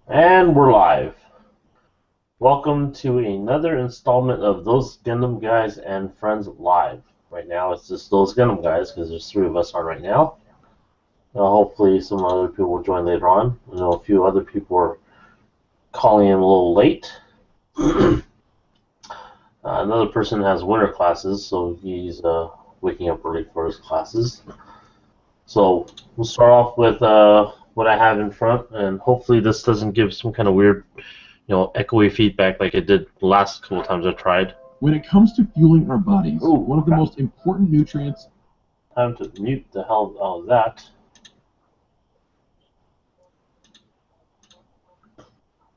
And we're live. Welcome to another installment of Those Gundam Guys and Friends Live. Right now it's just Those Gundam Guys because there's three of us on right now. Hopefully some other people will join later on. I know a few other people are calling in a little late. Another person has winter classes, so he's waking up early for his classes. So we'll start off with what I have in front, and hopefully this doesn't give some kind of weird, echoey feedback like it did the last couple of times I tried. When it comes to fueling our bodies, one of the most important nutrients... Time to mute the hell out of that.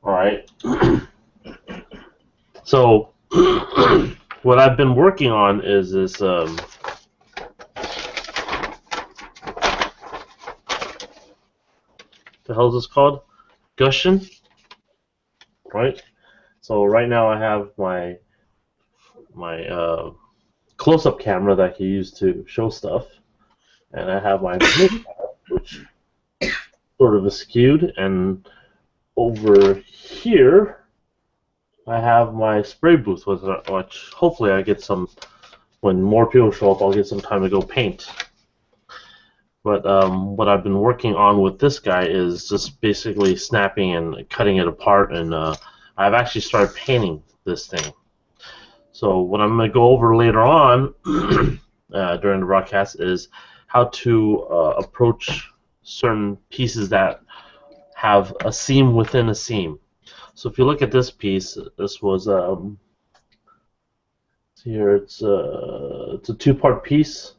Alright. So, what I've been working on is this... the hell is this called? Gushin? Right? So right now I have my close-up camera that I can use to show stuff, and I have my which sort of is skewed, and over here I have my spray booth, which hopefully I get some, when more people show up, I'll get some time to go paint. But what I've been working on with this guy is just basically snapping and cutting it apart, and I've actually started painting this thing. So what I'm going to go over later on during the broadcast is how to approach certain pieces that have a seam within a seam. So if you look at this piece, this was here. It's a two-part piece,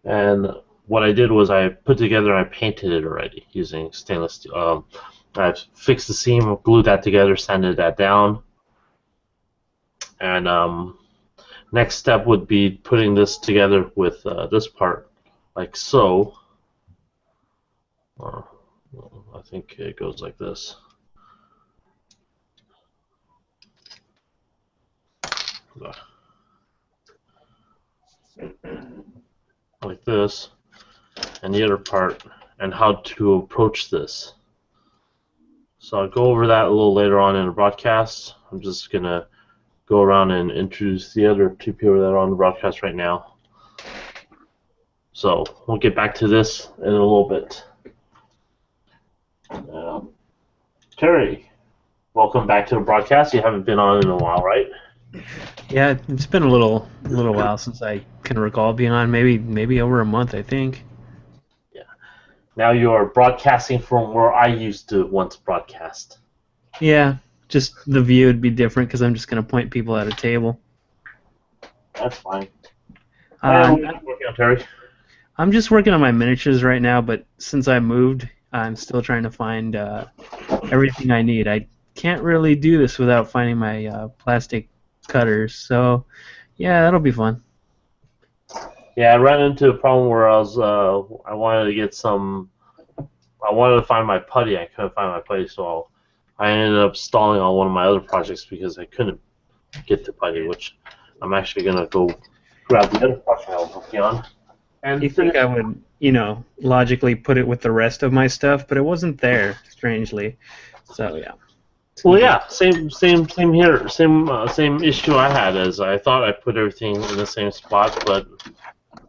and what I did was I put together and I painted it already using stainless steel. I fixed the seam, glued that together, sanded that down, and next step would be putting this together with this part, like so. I think it goes like this. Like this, and the other part, and how to approach this. So I'll go over that a little later on in the broadcast. I'm just going to go around and introduce the other two people that are on the broadcast right now. So we'll get back to this in a little bit. Terry, welcome back to the broadcast. You haven't been on in a while, right? Yeah, it's been a little while since I can recall being on. Maybe over a month, I think. Yeah. Now you are broadcasting from where I used to once broadcast. Yeah, just the view would be different because I'm just going to point people at a table. That's fine. I'm working on, Terry? I'm just working on my miniatures right now, but since I moved, I'm still trying to find everything I need. I can't really do this without finding my plastic cutters, so yeah, that'll be fun. Yeah, I ran into a problem where I wanted to get some. I wanted to find my putty. I couldn't find my putty, so I ended up stalling on one of my other projects because I couldn't get the putty, which I'm actually gonna go grab the other project I was working on. And you think I would, logically put it with the rest of my stuff, but it wasn't there, strangely. So yeah. Well, yeah, same here. Same issue I had, as I thought I put everything in the same spot, but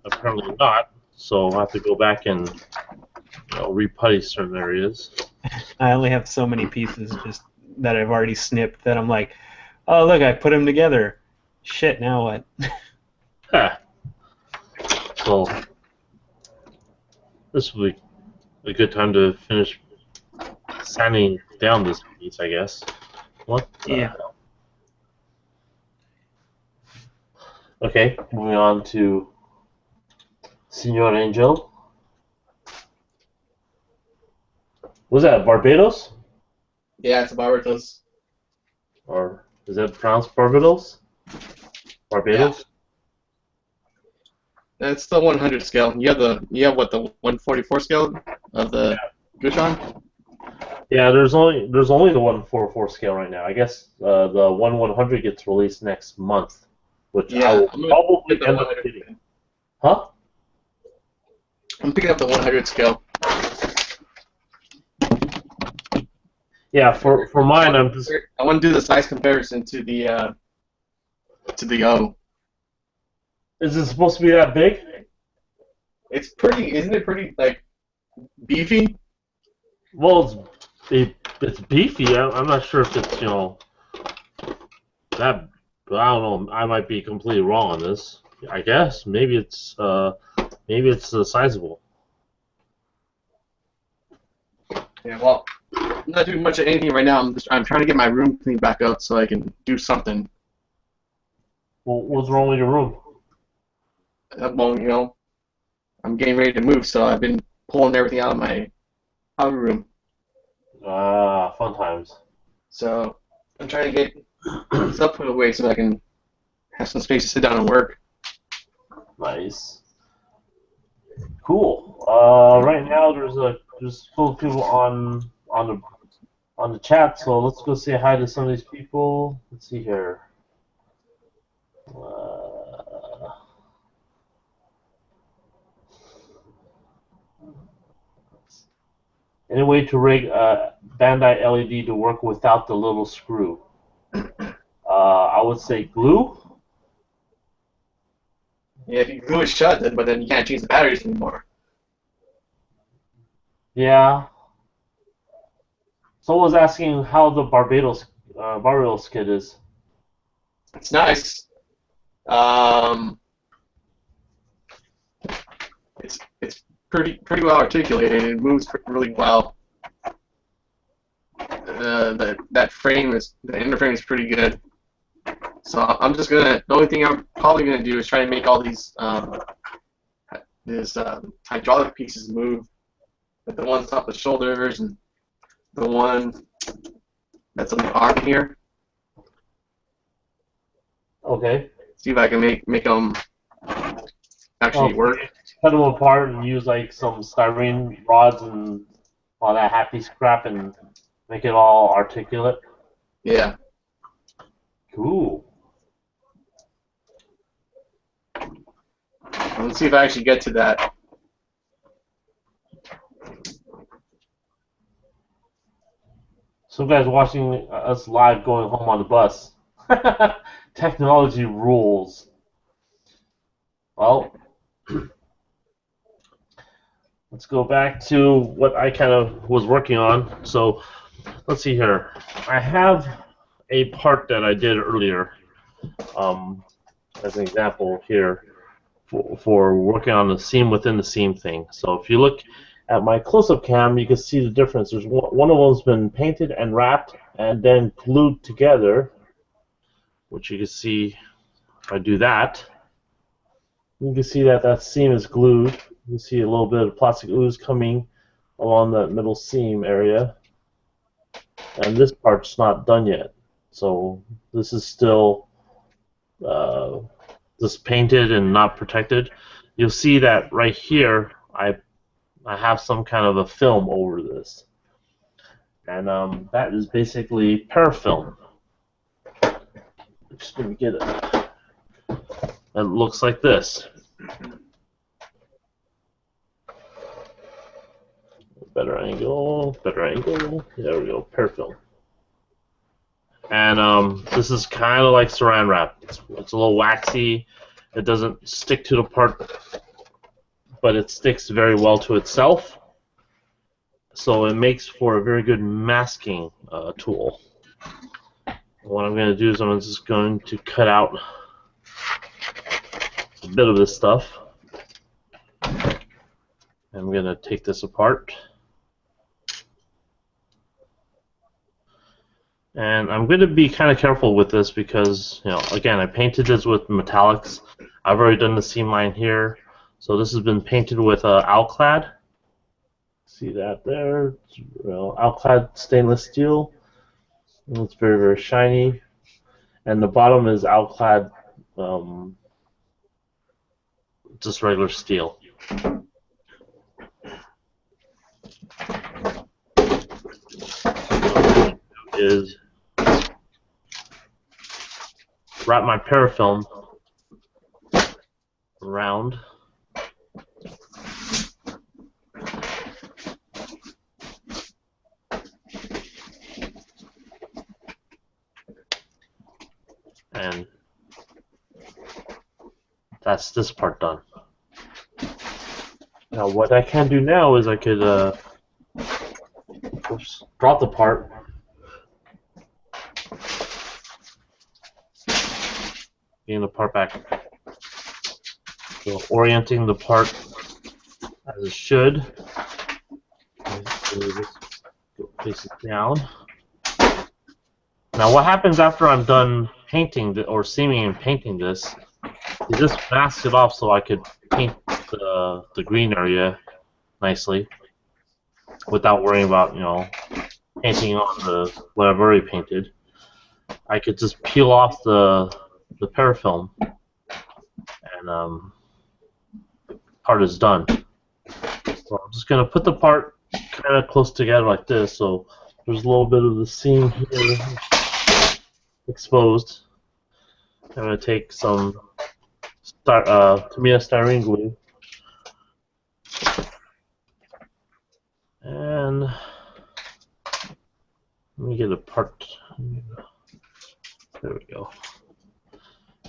apparently not. So I'll have to go back and re-putty certain areas. I only have so many pieces just that I've already snipped that I'm like, oh look, I put them together. Shit, now what? Huh. So this will be a good time to finish sanding down this piece, I guess. What? Yeah. Okay, moving on to Senor Angel. Was that Barbados? Yeah, it's Barbados. Or is that pronounced Barbados? Barbados? Yeah. It's the 100 scale. You have what, the 144 scale of the Gushan? Yeah, there's only the 144 scale right now. I guess the 100 gets released next month, which I will probably end up getting. Huh? I'm picking up the 100 scale. Yeah, for mine, I'm just. I want to do the size comparison to the O. Is it supposed to be that big? It's pretty, isn't it pretty like beefy? Well, it's beefy. I'm not sure if it's that. I don't know. I might be completely wrong on this. I guess maybe it's sizable. Yeah, well, I'm not doing much of anything right now. I'm trying to get my room cleaned back up so I can do something. Well, what's wrong with your room? Well, I'm getting ready to move, so I've been pulling everything out of my outer room. Fun times. So I'm trying to get stuff put away so I can have some space to sit down and work. Nice. Cool. Right now there's full of people on the chat, so let's go say hi to some of these people. Let's see here. Any way to rig Bandai LED to work without the little screw? I would say glue. Yeah, if you glue it shut, but then you can't change the batteries anymore. Yeah. Someone was asking how the Barbados kit is. It's nice. It's pretty well articulated. It moves really well. That frame the inner frame is pretty good. So the only thing I'm probably gonna do is try to make all these hydraulic pieces move. Like the one on top of the shoulders and the one that's on the arm here. Okay. See if I can make them actually work. Cut them apart and use like some styrene rods and all that happy scrap and make it all articulate. Yeah. Cool. Let's see if I actually get to that. Some guys watching us live going home on the bus. Technology rules. Well, let's go back to what I kind of was working on. So, let's see here. I have a part that I did earlier, as an example here, for working on the seam within the seam thing. So if you look at my close-up cam, you can see the difference. There's one of them's been painted and wrapped and then glued together, which you can see if I do that. You can see that seam is glued. You can see a little bit of plastic ooze coming along the middle seam area. And this part's not done yet. So this is still just painted and not protected. You'll see that right here I have some kind of a film over this. And that is basically parafilm. Just going to get it. It looks like this. Better angle, better angle. There we go, parafilm. And this is kind of like saran wrap. It's a little waxy. It doesn't stick to the part, but it sticks very well to itself. So it makes for a very good masking tool. What I'm going to do is I'm just going to cut out a bit of this stuff. I'm going to take this apart. And I'm going to be kind of careful with this because, again, I painted this with metallics. I've already done the seam line here. So this has been painted with Alclad. See that there? It's, Alclad stainless steel. And it's very, very shiny. And the bottom is Alclad, just regular steel. Is wrap my parafilm around. And that's this part done. Now what I can do now is I could drop the part, getting the part back, so orienting the part as it should. Place it down. Now what happens after I'm done painting or seaming and painting this is just mask it off so I could paint the green area nicely without worrying about, you know, painting on the what I've already painted. I could just peel off the parafilm and part is done. So I'm just gonna put the part kind of close together like this, so there's a little bit of the seam here exposed. I'm gonna take some styrene glue and let me get a part. There we go.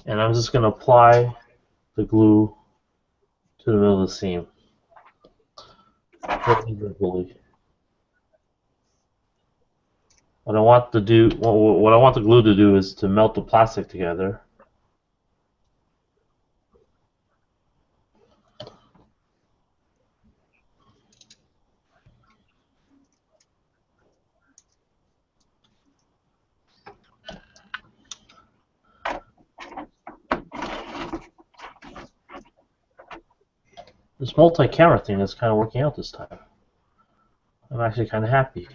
And I'm just gonna apply the glue to the middle of the seam. What I want the glue to do is to melt the plastic together. This multi-camera thing is kind of working out this time. I'm actually kind of happy.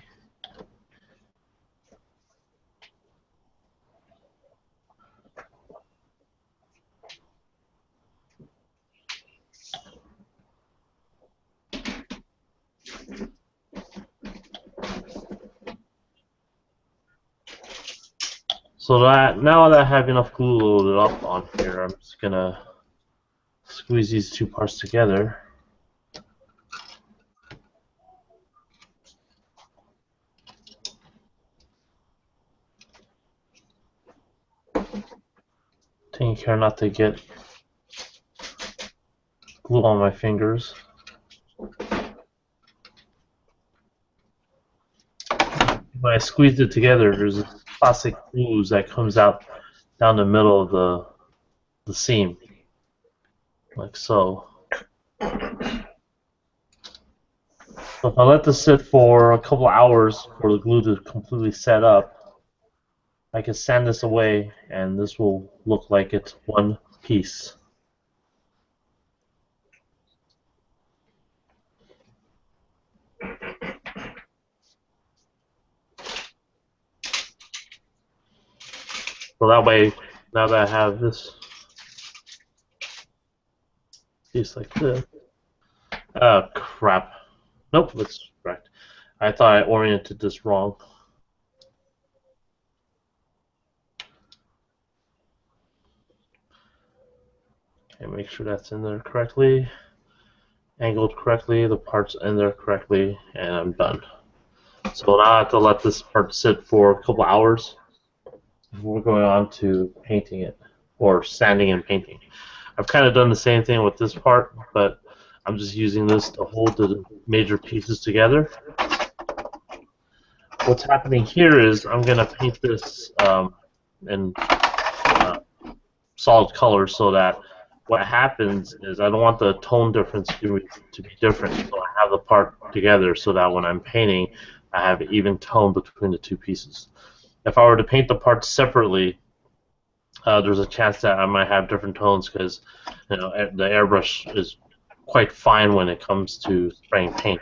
So now that I have enough glue loaded up on here, I'm just gonna squeeze these two parts together. Taking care not to get glue on my fingers. When I squeeze it together, there's a plastic ooze that comes out down the middle of the seam, like so. So if I let this sit for a couple hours for the glue to completely set up, I can sand this away and this will look like it's one piece. So that way, now that I have this piece like this, oh crap. Nope, that's correct. I thought I oriented this wrong. Okay, make sure that's in there correctly, angled correctly, the part's in there correctly, and I'm done. So now I have to let this part sit for a couple hours before going on to painting it, or sanding and painting. I've kind of done the same thing with this part, but I'm just using this to hold the major pieces together. What's happening here is I'm going to paint this in solid colors so that what happens is I don't want the tone difference to be different, so I have the part together so that when I'm painting, I have even tone between the two pieces. If I were to paint the parts separately, there's a chance that I might have different tones because the airbrush is quite fine when it comes to spraying paint.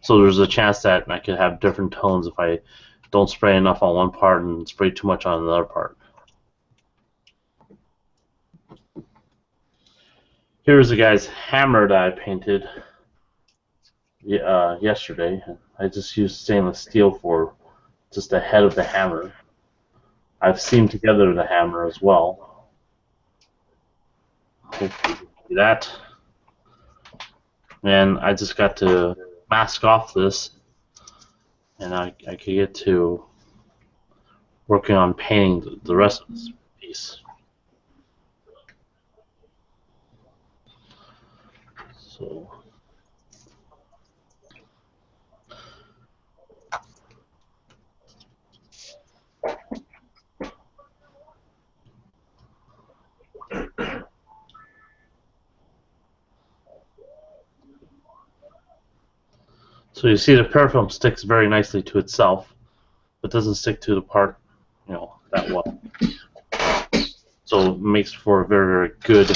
So there's a chance that I could have different tones if I don't spray enough on one part and spray too much on another part. Here's the guy's hammer that I painted yesterday. I just used stainless steel for just the head of the hammer. I've seamed together the hammer as well. Hopefully you can see that. And I just got to mask off this, and I could get to working on painting the rest of this piece. So. So you see the parafilm sticks very nicely to itself, but doesn't stick to the part, that well. So it makes for a very, very good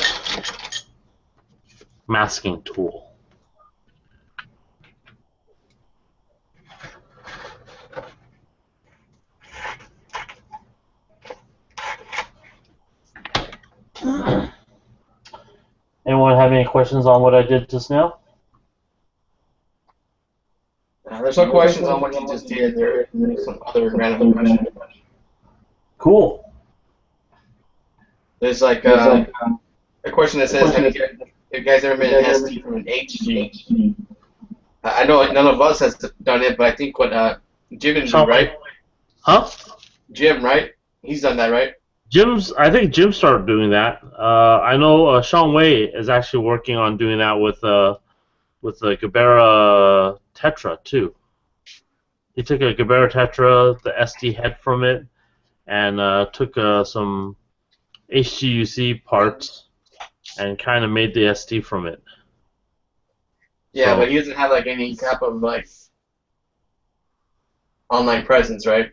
masking tool. Anyone have any questions on what I did just now? There's no questions on what you just did. There are some other random questions. Cool. There's like a question that says, have you guys ever made an SD from an HG? I know none of us has done it, but I think what Jim did, right? Huh? Jim, right? He's done that, right? I think Jim started doing that. I know Sean Wei is actually working on doing that with the Gabera Tetra too. He took a Gabera Tetra, the SD head from it, and took some HGUC parts and kind of made the SD from it. Yeah, So, but he doesn't have like any type of like online presence, right?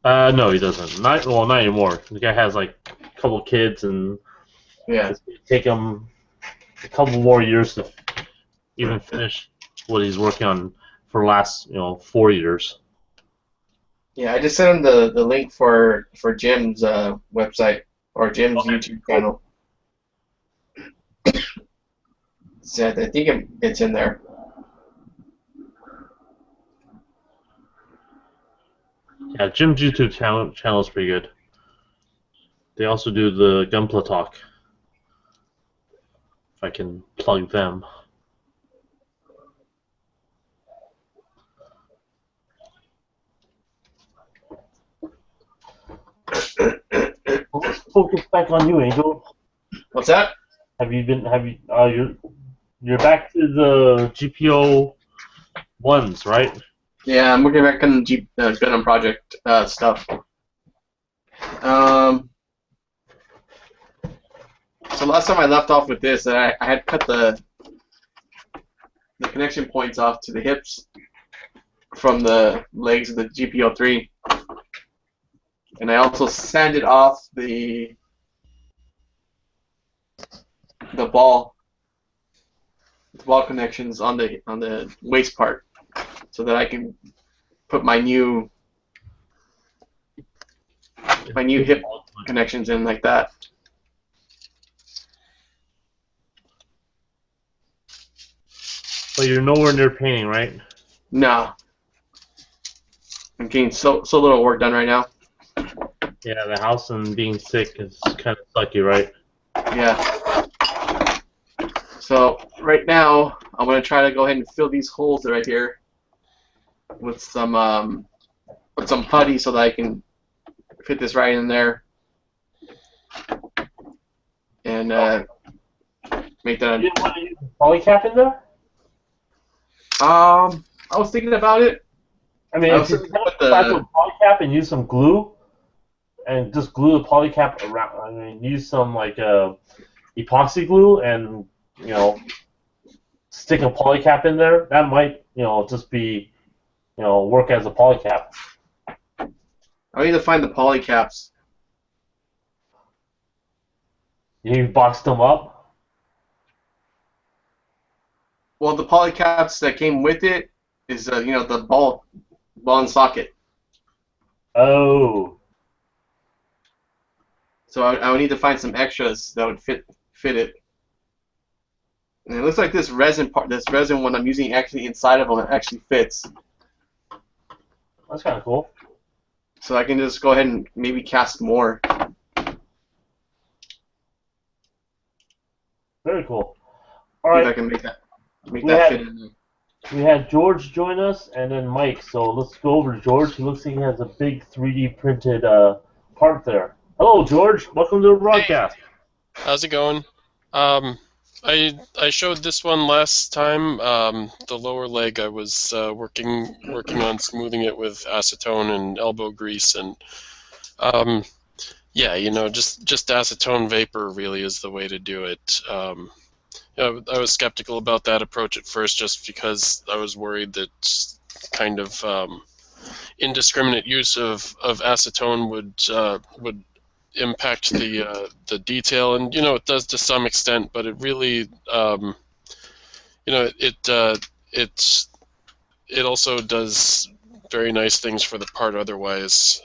no, he doesn't. Not anymore. The guy has like a couple kids, and it's gonna take him a couple more years to even finish what he's working on for the last 4 years. Yeah, I just sent him the link for Jim's website or Jim's YouTube channel. So I think it's in there. Yeah, Jim's YouTube channel is pretty good. They also do the Gunpla talk. If I can plug them. Well, let's focus back on you, Angel. What's that? You're back to the GPO ones, right? Yeah, I'm working back on the Gundam project stuff. So last time I left off with this, I had cut the connection points off to the hips from the legs of the GPO3, and I also sanded off the ball connections on the waist part, so that I can put my new hip connections in like that. But you're nowhere near painting, right? No. I'm getting so little work done right now. Yeah, the house and being sick is kind of sucky, right? Yeah. So right now, I'm gonna try to go ahead and fill these holes right here with some putty so that I can fit this right in there and make that. You didn't want to use a polycap in there? I was thinking about it. I mean, if you put the polycap and use some glue, and just glue the polycap around. I mean, use some like epoxy glue, and stick a polycap in there. That might just be work as a polycap. I need to find the polycaps. You boxed them up. Well, the polycaps that came with it is the ball and socket. Oh. So I would need to find some extras that would fit it. And it looks like this resin one I'm using actually inside of them, it actually fits. That's kind of cool. So I can just go ahead and maybe cast more. Very cool. All See right. if I can make that fit in there. We had George join us, and then Mike. So let's go over to George. He looks like he has a big 3D printed part there. Hello, George. Welcome to the Hey, broadcast. how's it going? Um, I showed this one last time. The lower leg, I was working on smoothing it with acetone and elbow grease, and um, yeah, just acetone vapor really is the way to do it. I was skeptical about that approach at first, just because I was worried that kind of indiscriminate use of acetone would impact the detail, and it does to some extent, but it really it it also does very nice things for the part otherwise.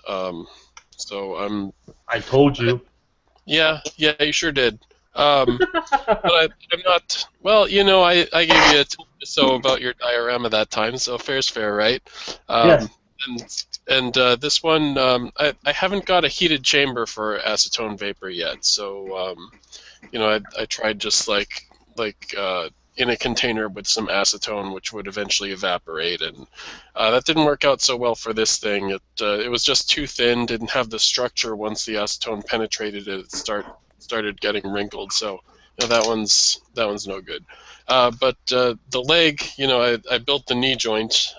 So I told you. yeah, you sure did. But I'm not. Well, I gave you a tip or so about your diorama that time, so fair's fair, right? Yes. And this one, I haven't got a heated chamber for acetone vapor yet, so I tried just in a container with some acetone, which would eventually evaporate, and that didn't work out so well for this thing. It was just too thin, didn't have the structure. Once the acetone penetrated it, started getting wrinkled. So that one's no good. But the leg, I built the knee joint,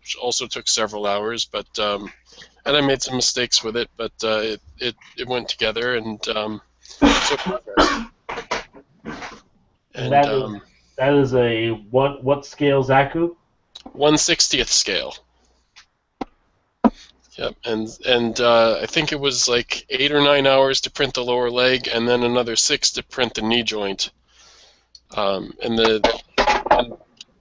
which also took several hours, but and I made some mistakes with it, but it went together, and so progress. And And that is a what scale, Zaku? 1/60th scale. Yep, and I think it was like 8 or 9 hours to print the lower leg, and then another 6 to print the knee joint. And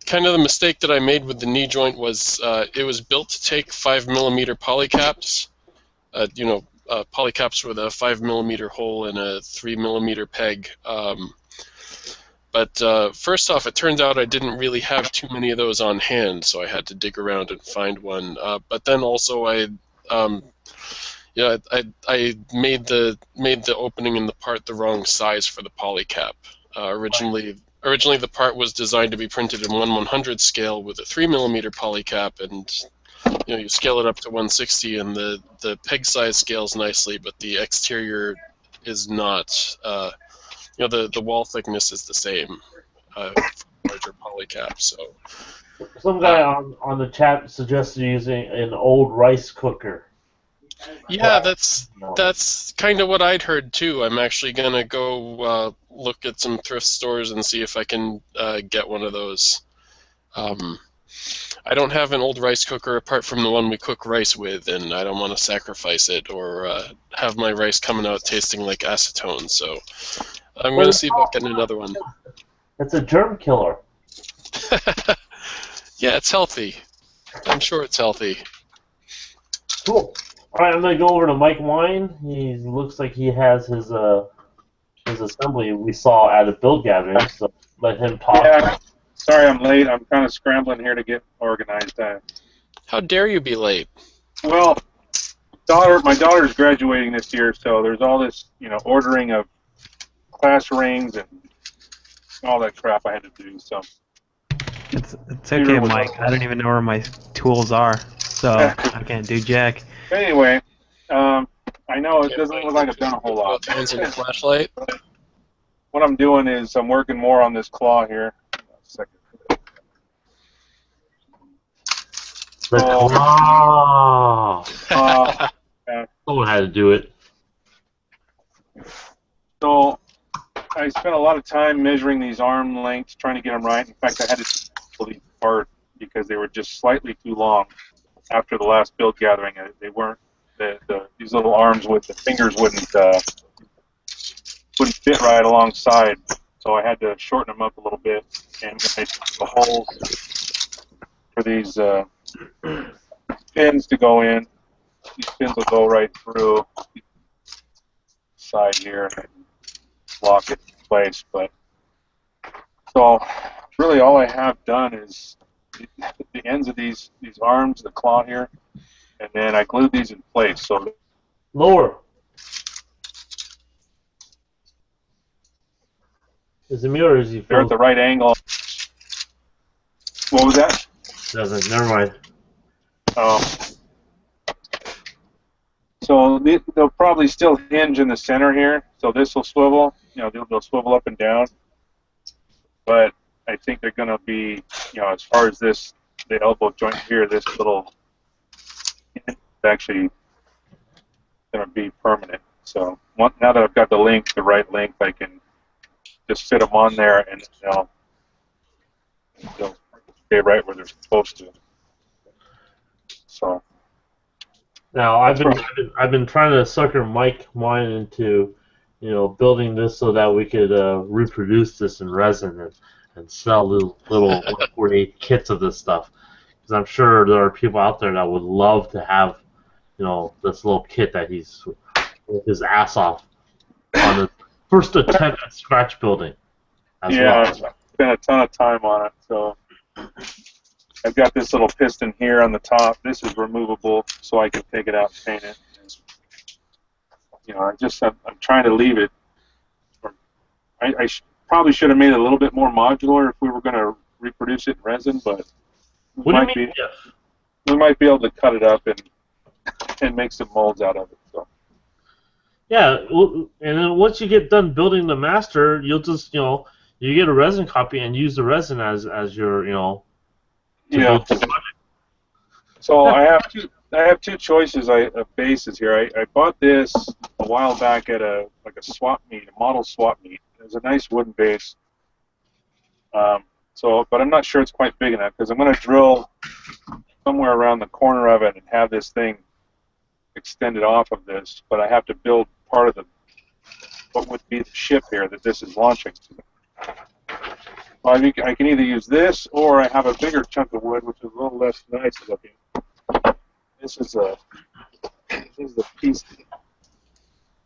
kind of the mistake that I made with the knee joint was it was built to take 5mm polycaps. Polycaps with a 5mm hole and a 3mm peg. But first off, it turns out I didn't really have too many of those on hand, so I had to dig around and find one. But then also um, I made the opening in the part the wrong size for the polycap. Originally the part was designed to be printed in 1/100 scale with a 3mm polycap, and you scale it up to 160, and the peg size scales nicely, but the exterior is not. The wall thickness is the same for larger polycap. So Some guy on the chat suggested using an old rice cooker. yeah, that's kind of what I'd heard too. I'm actually gonna go look at some thrift stores and see if I can get one of those. I don't have an old rice cooker apart from the one we cook rice with, and I don't want to sacrifice it or have my rice coming out tasting like acetone. So I'm gonna see about getting another one. It's a germ killer. Yeah, it's healthy. I'm sure it's healthy. Cool. All right, I'm gonna go over to Mike Wine. He looks like he has his assembly we saw at a build gathering. So let him talk. Yeah, sorry I'm late. I'm kind of scrambling here to get organized. How dare you be late? Well, my daughter's graduating this year, so there's all this, ordering of class rings and all that crap I had to do. So It's okay, Mike. I don't even know where my tools are, so I can't do jack. Anyway, I know it doesn't look like I've done a whole lot. Using a flashlight. What I'm doing is I'm working more on this claw here. The claw. Someone had to do it. So I spent a lot of time measuring these arm lengths, trying to get them right. In fact, I had to pull these apart because they were just slightly too long after the last build gathering. They weren't these little arms with the fingers wouldn't fit right alongside, so I had to shorten them up a little bit and make the holes for these pins to go in. These pins will go right through the side here and lock it in place. But so really, all I have done is the ends of these arms, the claw here, and then I glued these in place. So lower. Is the mirror as you they're at the right angle What was that? Doesn't. Never mind. So they'll probably still hinge in the center here. So this will swivel. You know, they'll swivel up and down. But I think they're going to be, you know, as far as this, the elbow joint here, this little, it's actually going to be permanent. So now that I've got the right length, I can just fit them on there, and they'll stay right where they're supposed to. So Now I've been trying to sucker Mike mine into, you know, building this so that we could reproduce this in resin and sell little 148 kits of this stuff. Because I'm sure there are people out there that would love to have, you know, this little kit that he's worked his ass off on the first attempt at scratch building. Yeah, Well. I spent a ton of time on it. So I've got this little piston here on the top. This is removable, so I can take it out and paint it. You know, I'm trying to leave it. I probably should have made it a little bit more modular if we were going to reproduce it in resin, but we might be able to cut it up and make some molds out of it. So. Yeah, and then once you get done building the master, you'll just, you know, you get a resin copy and use the resin as your, you know. Yeah. So I have two choices of bases here. I bought this a while back at a swap meet, a model swap meet. It was a nice wooden base. But I'm not sure it's quite big enough because I'm going to drill somewhere around the corner of it and have this thing extended off of this. But I have to build part of what would be the ship here that this is launching to. Well, I can either use this, or I have a bigger chunk of wood, which is a little less nice looking. This is a piece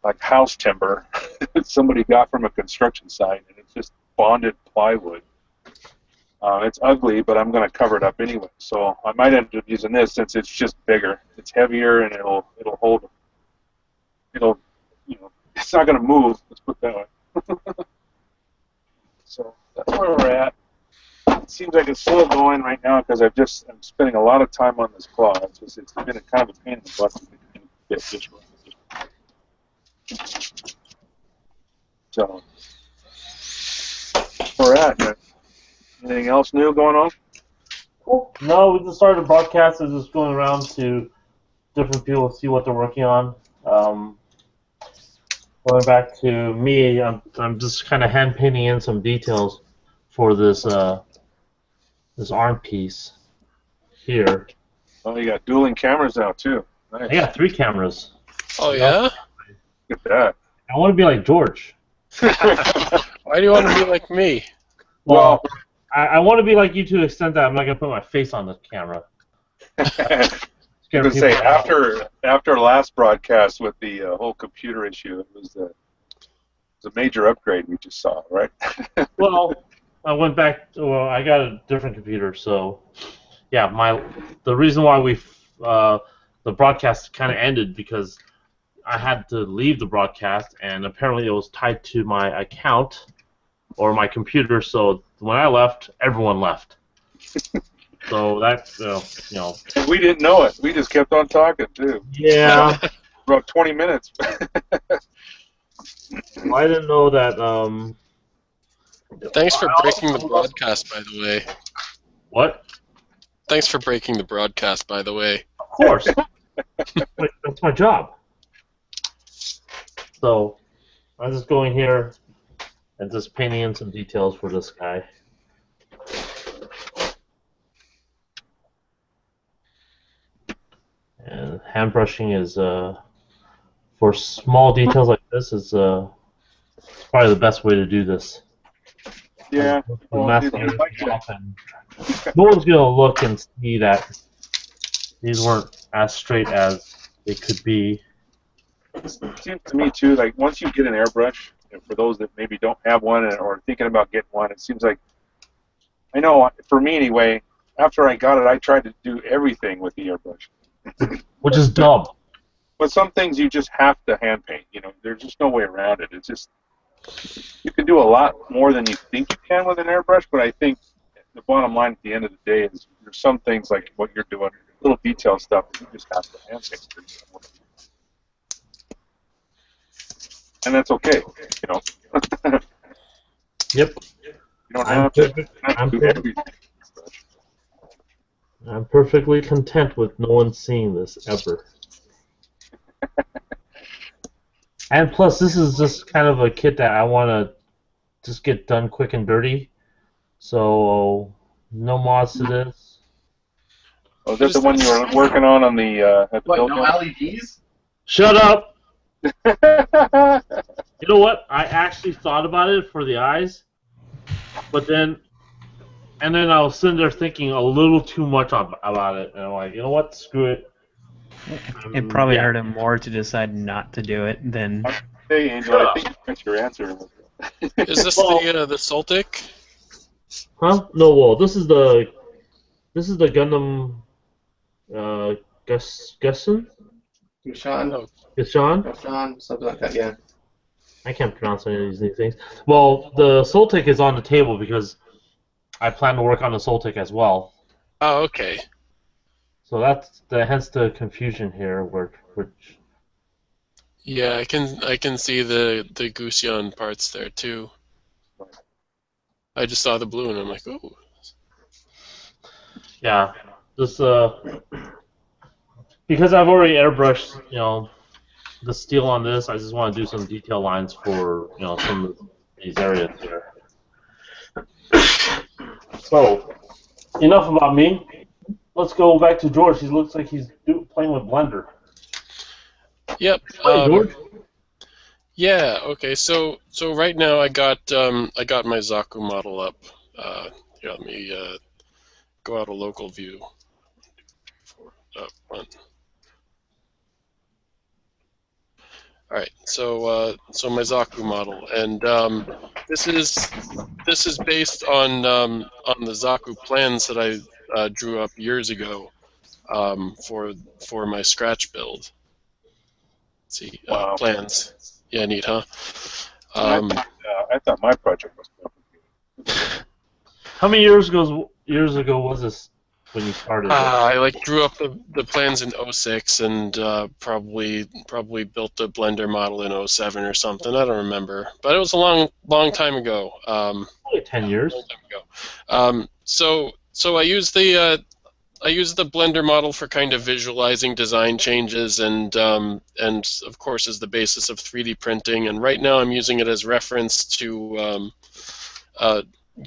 like house timber that somebody got from a construction site, and it's just bonded plywood. It's ugly, but I'm going to cover it up anyway. So I might end up using this since it's just bigger. It's heavier, and it'll hold. It's not going to move. Let's put it that way. So that's where we're at. It seems like it's slow going right now because I'm spending a lot of time on this claw. It's been a kind of a pain in the butt to get this right. So where we're at, man. Anything else new going on? Cool. No, we just started a broadcast. It's just going around to different people to see what they're working on. Going back to me, I'm just kind of hand painting in some details for this this arm piece here. Oh, you got dueling cameras now too. Nice. I got 3 cameras. Oh yeah? Look at that. I want to be like George. Why do you want to be like me? Well, I want to be like you to the extent that I'm not gonna put my face on the camera. I was going to say, after last broadcast with the whole computer issue, it was a major upgrade we just saw, right? Well, I went back. Well, I got a different computer, so yeah. The reason why the broadcast kind of ended because I had to leave the broadcast, and apparently it was tied to my account or my computer. So when I left, everyone left. So that's, you know. And we didn't know it. We just kept on talking, too. Yeah. About 20 minutes. Well, I didn't know that. Thanks for breaking the broadcast, by the way. What? Thanks for breaking the broadcast, by the way. Of course. That's my job. So I'm just going here and just painting in some details for this guy. And hand brushing is, for small details like this, is probably the best way to do this. Yeah. No one's going to look and see that these weren't as straight as they could be. It seems to me, too, like once you get an airbrush, and for those that maybe don't have one or thinking about getting one, it seems like, I know, for me anyway, after I got it, I tried to do everything with the airbrush. Which is dumb. But some things you just have to hand paint. You know, there's just no way around it. It's just, you can do a lot more than you think you can with an airbrush, but I think the bottom line at the end of the day is there's some things like what you're doing, little detail stuff that you just have to hand paint. And that's okay, you know. Yep. You don't have to do everything. I'm perfectly content with no one seeing this ever. And plus, this is just kind of a kit that I want to just get done quick and dirty. So, no mods to this. Oh, is that the one you were working on the at the What, build no LEDs? Shut up! gun? You know what? I actually thought about it for the eyes, but then I was sitting there thinking a little too much about it, and I'm like, you know what? Screw it. It probably Yeah. hurt him more to decide not to do it than. Hey, Angel, I think that's your answer. Is this Well- the Soltic? Huh? No, well, this is the Gundam Gusson? Sean? Oh. Gashan? Sean? Something like that, yeah. I can't pronounce any of these things. Well, the Soltic is on the table because I plan to work on the Soltic as well. Oh, okay. So that's hence the confusion here, which Yeah, I can see the Gusion parts there too. I just saw the blue and I'm like, ooh. yeah, just because I've already airbrushed, the steel on this. I just want to do some detail lines for some of these areas here. So, enough about me. Let's go back to George. He looks like he's playing with Blender. Yep. Hey, George. Yeah. Okay. So right now I got my Zaku model up. Here, let me go out a local view. 1. All right. So my Zaku model, and this is based on the Zaku plans that I drew up years ago for my Scratch build. Let's see, Wow. plans. Yeah, neat, huh? I thought my project was complicated. How many years ago was this when you started? I drew up the plans in 06 and probably built the Blender model in 07 or something. I don't remember, but it was a long time ago. Probably 10 years. Long time ago. So I used the Blender model for kind of visualizing design changes and of course is the basis of 3D printing. And right now I'm using it as reference to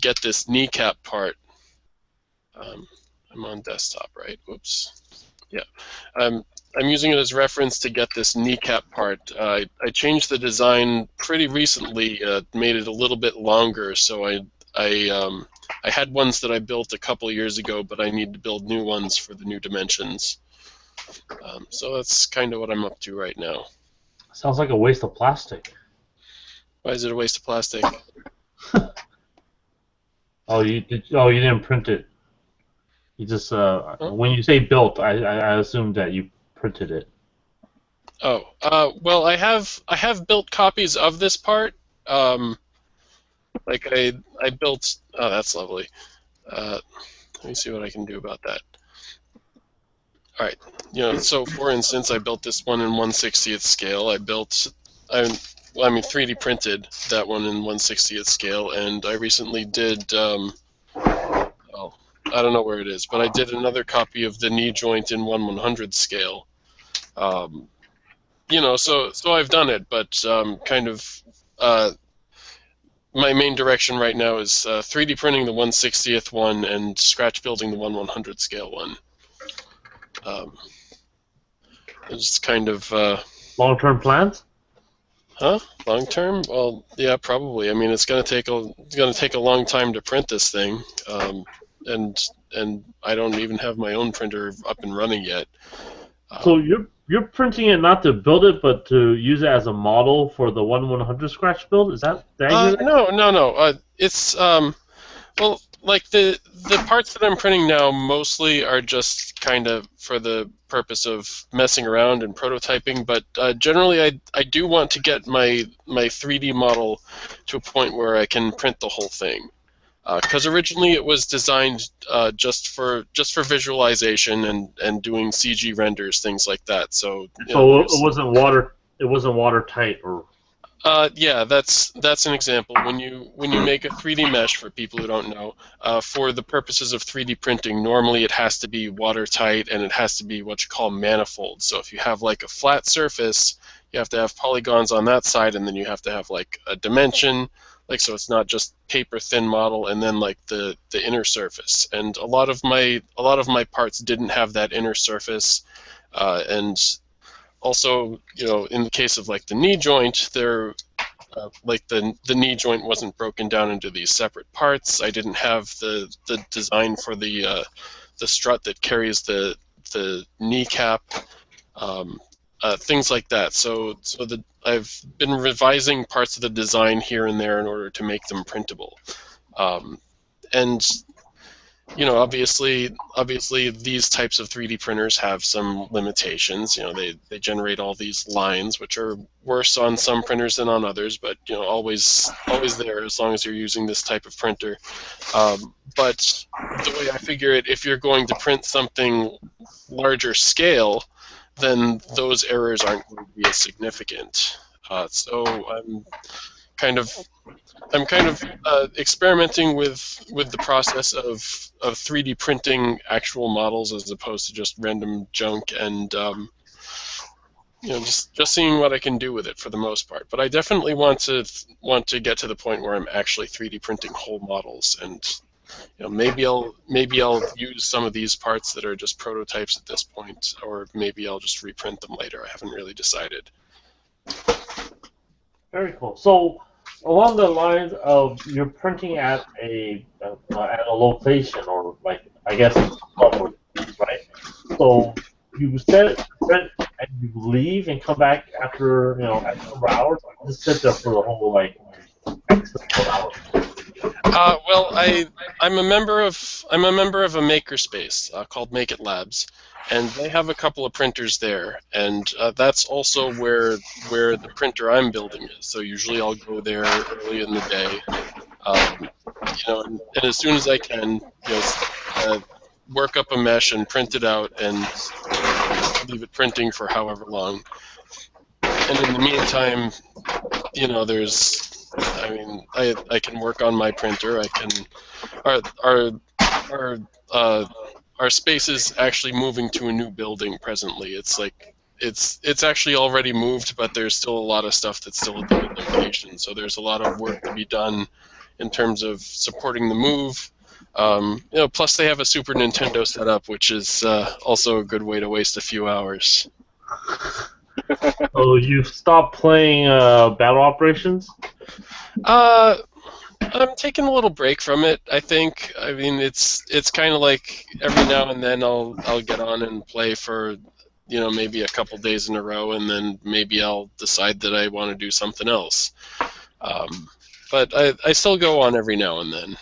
get this kneecap part. I'm on desktop, right? Whoops. Yeah. I'm using it as reference to get this kneecap part. I changed the design pretty recently, made it a little bit longer, so I had ones that I built a couple years ago, but I need to build new ones for the new dimensions. So that's kind of what I'm up to right now. Sounds like a waste of plastic. Why is it a waste of plastic? You didn't print it. You just when you say built, I assumed that you printed it. Oh, well, I have built copies of this part. Like I built. Oh, that's lovely. Let me see what I can do about that. All right. So for instance, I built this one in 1/60th scale. I 3D printed that one in 1/60th scale, and I recently did. I don't know where it is, but I did another copy of the knee joint in 1/100th scale. So I've done it, but kind of. My main direction right now is 3D printing the 1/60th one and scratch building the 1/100th scale one. It's kind of Long-term plans? huh? Long term? Well, yeah, probably. I mean, it's gonna take a long time to print this thing, and I don't even have my own printer up and running yet. So you're printing it not to build it, but to use it as a model for the 1/100 scratch build? Is that No. It's well, like the parts that I'm printing now mostly are just kind of for the purpose of messing around and prototyping. But generally, I do want to get my 3D model to a point where I can print the whole thing. because originally it was designed just for visualization and doing CG renders, things like that. So So it wasn't water. It wasn't watertight, or yeah, that's an example. When you make a 3D mesh, for people who don't know, for the purposes of 3D printing, normally it has to be watertight and it has to be what you call manifold. So if you have like a flat surface, you have to have polygons on that side, and then you have to have like a dimension, like so it's not just paper thin model, and then like the inner surface. And a lot of my parts didn't have that inner surface, and also, in the case of like the knee joint, like the knee joint wasn't broken down into these separate parts. I didn't have the design for the strut that carries the kneecap, things like that. So I've been revising parts of the design here and there in order to make them printable, and obviously these types of 3D printers have some limitations. They generate all these lines, which are worse on some printers than on others, but always there as long as you're using this type of printer. But the way I figure it, if you're going to print something larger scale, then those errors aren't going to be as significant. So I'm kind of experimenting with the process of 3D printing actual models as opposed to just random junk, and just seeing what I can do with it for the most part. But I definitely want to get to the point where I'm actually 3D printing whole models, and maybe I'll use some of these parts that are just prototypes at this point, or maybe I'll just reprint them later. I haven't really decided. very cool. So, along the lines of you're printing at a location, or like I guess it's right? So you set it to print and you leave and come back after X number of hours. Or just sit there for the whole like X number of hours. Well, I'm a member of a makerspace called Make It Labs, and they have a couple of printers there, and that's also where the printer I'm building is. So usually I'll go there early in the day, and as soon as I can, work up a mesh and print it out and leave it printing for however long. And in the meantime, I can work on my printer. I can. Our space is actually moving to a new building presently. It's actually already moved, but there's still a lot of stuff that's still at the old location. So there's a lot of work to be done in terms of supporting the move. Plus they have a Super Nintendo set up, which is also a good way to waste a few hours. Oh, you stopped playing Battle Operations? I'm taking a little break from it, I think. I mean, it's kind of like every now and then I'll get on and play for, maybe a couple days in a row, and then maybe I'll decide that I want to do something else. But I still go on every now and then.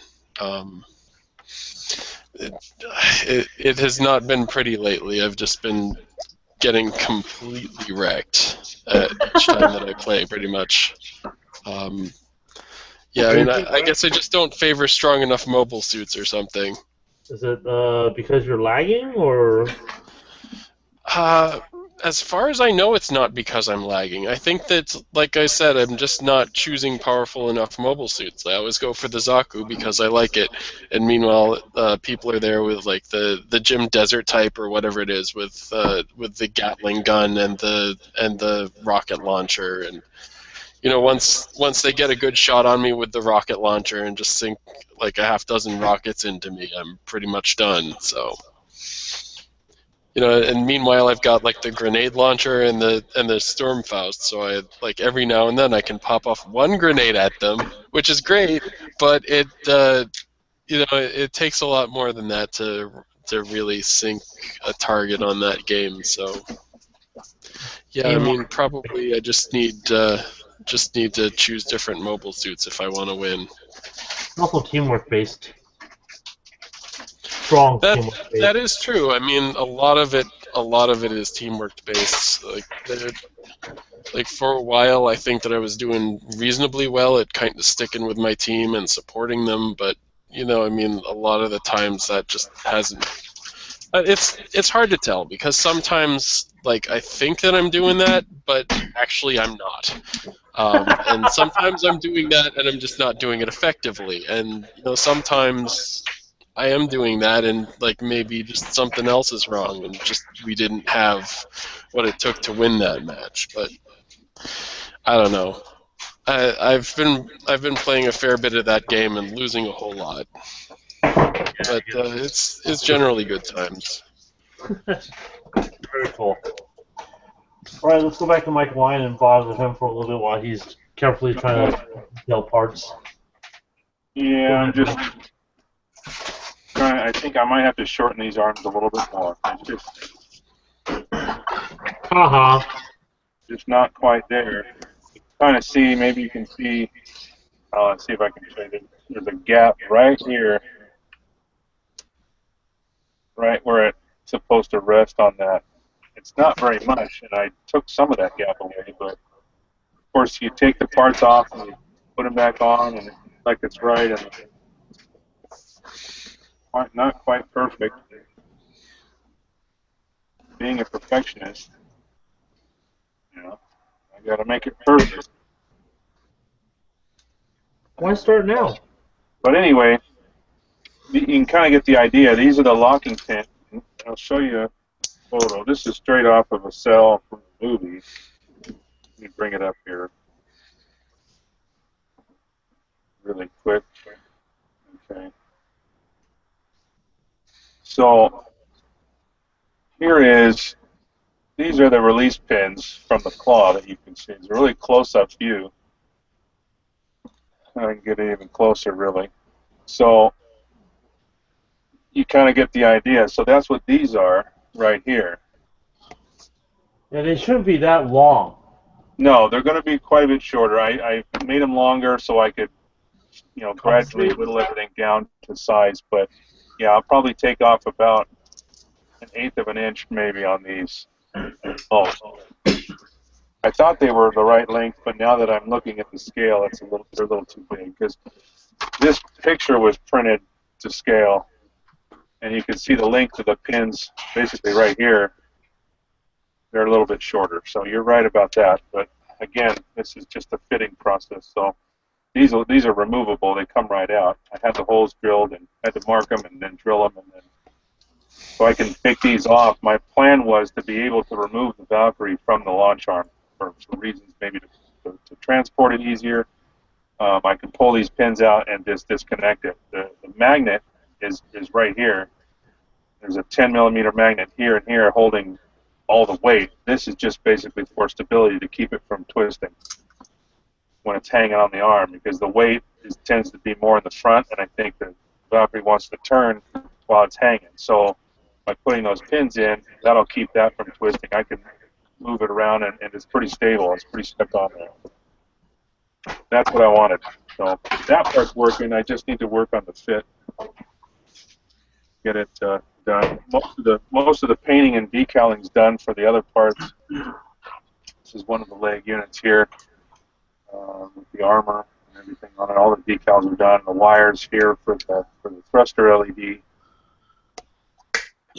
It has not been pretty lately. I've just been getting completely wrecked each time that I play, pretty much. Yeah, I mean, I guess I just don't favor strong enough mobile suits or something. Is it because you're lagging, or? As far as I know, it's not because I'm lagging. I think that, like I said, I'm just not choosing powerful enough mobile suits. I always go for the Zaku because I like it, and meanwhile, people are there with like the Jim Desert type or whatever it is, with the Gatling gun and the rocket launcher, and once they get a good shot on me with the rocket launcher and just sink like a half dozen rockets into me, I'm pretty much done. So. And meanwhile I've got like the grenade launcher and the Sturmfaust, so I like every now and then I can pop off one grenade at them, which is great, but it takes a lot more than that to really sink a target on that game. So yeah, I mean probably I just need to choose different mobile suits if I want to win. Also teamwork based. Strong teamwork based. That is true. I mean, a lot of it is teamwork based. Like for a while, I think that I was doing reasonably well at kind of sticking with my team and supporting them, but you know, I mean, a lot of the times that just hasn't. It's hard to tell because sometimes, like, I think that I'm doing that, but actually I'm not. And sometimes I'm doing that and I'm just not doing it effectively. And you know, sometimes I am doing that and like maybe just something else is wrong and just we didn't have what it took to win that match. But I don't know. I've been playing a fair bit of that game and losing a whole lot. But it's generally good times. Very cool. All right, let's go back to Mike Wine and bother him for a little bit while he's carefully trying to detail parts. Yeah, I'm just trying. I think I might have to shorten these arms a little bit more. It's just not quite there. Trying to see, maybe you can see. Let's see if I can show you. There's a gap right here, right where it's supposed to rest on that. It's not very much, and I took some of that gap away, but of course you take the parts off and you put them back on, and it's like it's right, and not quite perfect. Being a perfectionist, you know, I got to make it perfect. Why start now? But anyway, you can kind of get the idea. These are the locking pins. I'll show you a photo. This is straight off of a cell from the movie. Let me bring it up here really quick. Okay. So these are the release pins from the claw that you can see. It's a really close-up view. I can get it even closer, really. So you kind of get the idea. So that's what these are right here. Yeah, they shouldn't be that long. No, they're going to be quite a bit shorter. I made them longer so I could, you know, gradually whittle everything down to size. But yeah, I'll probably take off about 1/8 of an inch maybe on these. Oh, I thought they were the right length, but now that I'm looking at the scale, they're a little too big because this picture was printed to scale, and you can see the length of the pins basically right here. They're a little bit shorter, so you're right about that. But again, this is just a fitting process. So these are removable; they come right out. I had the holes drilled and had to mark them and then drill them, and then so I can take these off. My plan was to be able to remove the Valkyrie from the launch arm for reasons maybe to transport it easier. I can pull these pins out and just disconnect it. The magnet is right here. There's a 10mm magnet here and here holding all the weight. This is just basically for stability to keep it from twisting when it's hanging on the arm, because the weight tends to be more in the front, and I think the Valkyrie wants to turn while it's hanging. So by putting those pins in, that'll keep that from twisting. I can move it around, and it's pretty stable. It's pretty stuck on there. That's what I wanted. So that part's working. I just need to work on the fit. Get it done. Most of the painting and decaling is done for the other parts. This is one of the leg units here with the armor and everything on it. All the decals are done. The wires here for the thruster LED.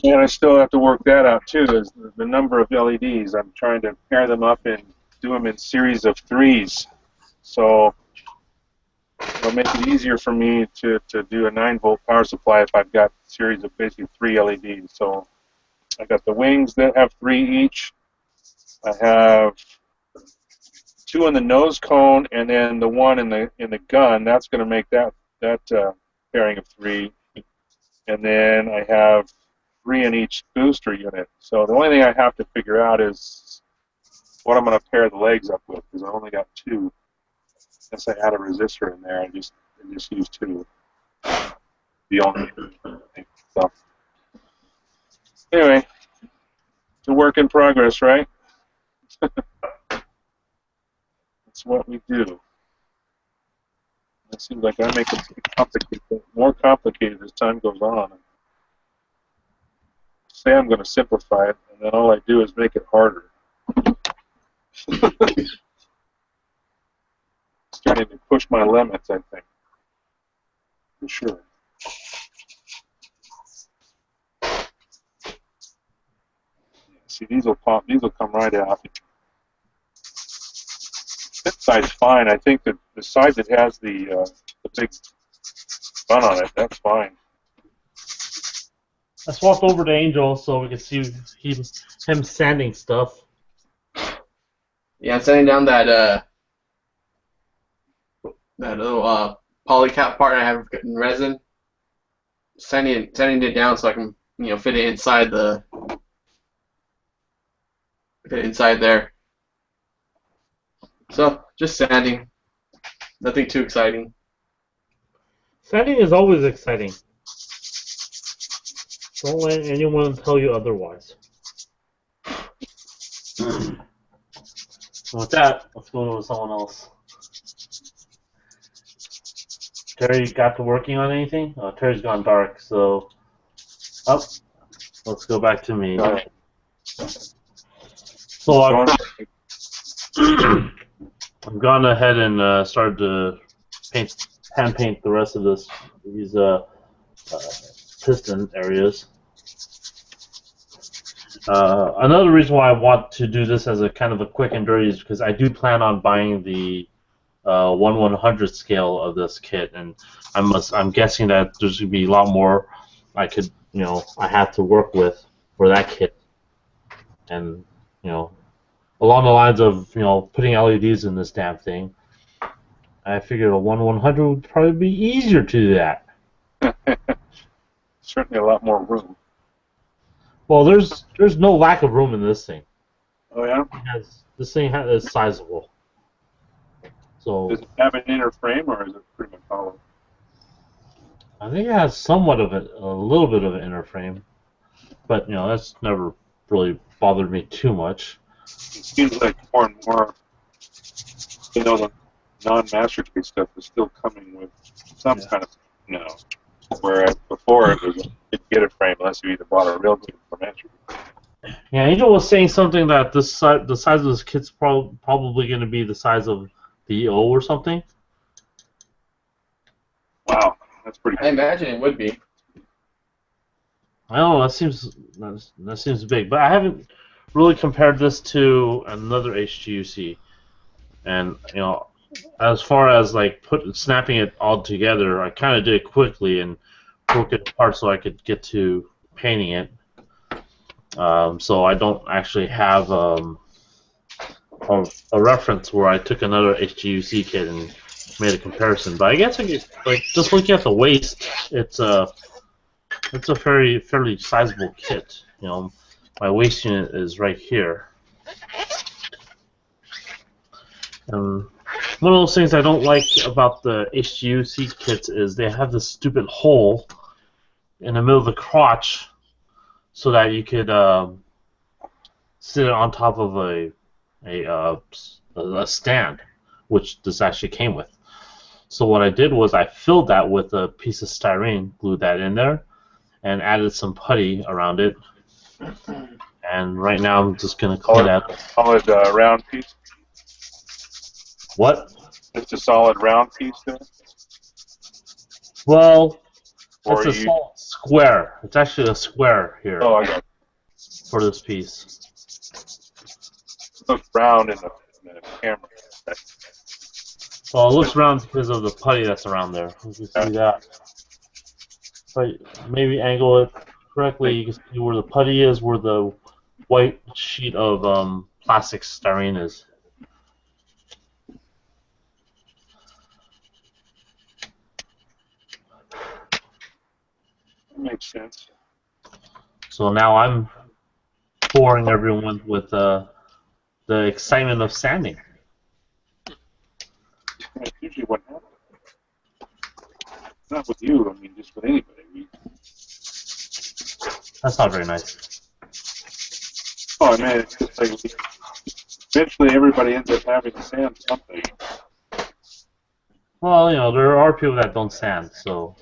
And I still have to work that out too. Is the number of LEDs. I'm trying to pair them up and do them in series of 3s. So it'll make it easier for me to do a 9-volt power supply if I've got a series of basically 3 LEDs. So I got the wings that have 3 each. I have 2 in the nose cone, and then the 1 in the gun. That's going to make that pairing of 3. And then I have 3 in each booster unit. So the only thing I have to figure out is what I'm going to pair the legs up with, because I only got 2. Since I add a resistor in there, I just use 2. The only thing. So anyway, it's a work in progress, right? That's what we do. It seems like I make it more complicated as time goes on. Say I'm going to simplify it, and then all I do is make it harder. Starting to push my limits, I think. For sure. See, these will pop. These will come right out. This side's fine. I think that the side that has the big bun on it, that's fine. I swapped over to Angel so we can see him sanding stuff. Yeah, I'm sanding down that little polycap part I have in resin. Sanding it down so I can fit it inside there. So just sanding, nothing too exciting. Sanding is always exciting. Don't let anyone tell you otherwise. With that, let's go on to someone else. Terry, got to working on anything? Oh, Terry's gone dark, so... Oh, let's go back to me. So I've gone ahead and started to hand paint the rest of these piston areas. Another reason why I want to do this as a kind of a quick and dirty is because I do plan on buying the 1/100th scale of this kit, and I'm guessing that there's gonna be a lot more I have to work with for that kit, and along the lines of putting LEDs in this damn thing, I figured a 1/100 would probably be easier to do that. Certainly a lot more room. Well, there's no lack of room in this thing. Oh yeah. This thing is sizable. So does it have an inner frame or is it pretty much hollow? I think it has somewhat of a little bit of an inner frame, but that's never really bothered me too much. It seems like more and more, the non-master-case stuff is still coming with some kind of, whereas before it was you didn't get a frame unless you either bought a real good or master. Yeah, Angel was saying something that the size of this kit's probably going to be the size of the O or something. Wow, that's pretty cool. I imagine it would be. I don't know, that seems big, but I haven't really compared this to another HGUC, and as far as like snapping it all together, I kind of did it quickly and broke it apart so I could get to painting it. So I don't actually have a reference where I took another HGUC kit and made a comparison. But I guess just looking at the waist, it's a fairly sizable kit. My waist unit is right here. One of those things I don't like about the HGUC kits is they have this stupid hole in the middle of the crotch so that you could sit it on top of a stand, which this actually came with. So what I did was I filled that with a piece of styrene, glued that in there, and added some putty around it. And right now I'm just going to clean that. Solid round piece? What? Just a solid round piece there? Well, it's a solid square. It's actually a square here. Oh, I got it. For this piece. It looks round in the camera. Well, it looks round because of the putty that's around there. You can see that. But maybe angle it correctly. You can see where the putty is, where the white sheet of plastic styrene is. That makes sense. So now I'm boring everyone with the excitement of sanding. That's usually what happens. Not with you, I mean, just with anybody. That's not very nice. Oh, I mean, it's just like eventually everybody ends up having to sand something. Well, there are people that don't sand, so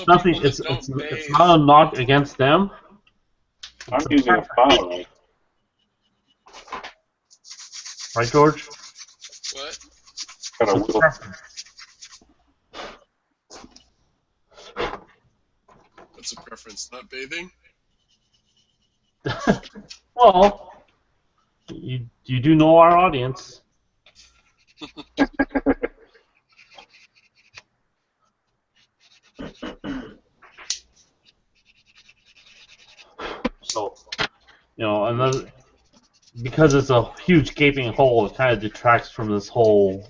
nothing. It's not a knock against them. I'm using a file. Right, George? What? Got a wheel. What's a preference? Not bathing? Well, you do know our audience. So, another, because it's a huge gaping hole, it kind of detracts from this whole,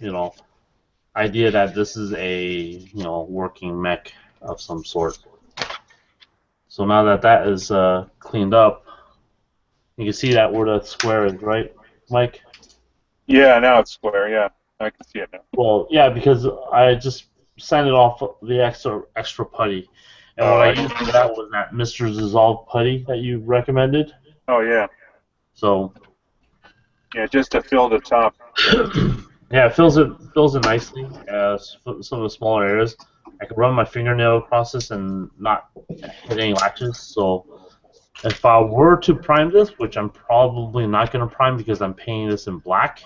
idea that this is a, working mech of some sort. So now that is cleaned up, you can see that where that square is, right, Mike? Yeah, now it's square. Yeah, I can see it now. Well, yeah, because I just signed it off the extra putty, and what I used for that was that Mr. Dissolve putty that you recommended. Oh yeah. So Yeah, just to fill the top. yeah, it fills it nicely. Some of the smaller areas, I can run my fingernail across this and not hit any latches. So if I were to prime this, which I'm probably not going to prime because I'm painting this in black,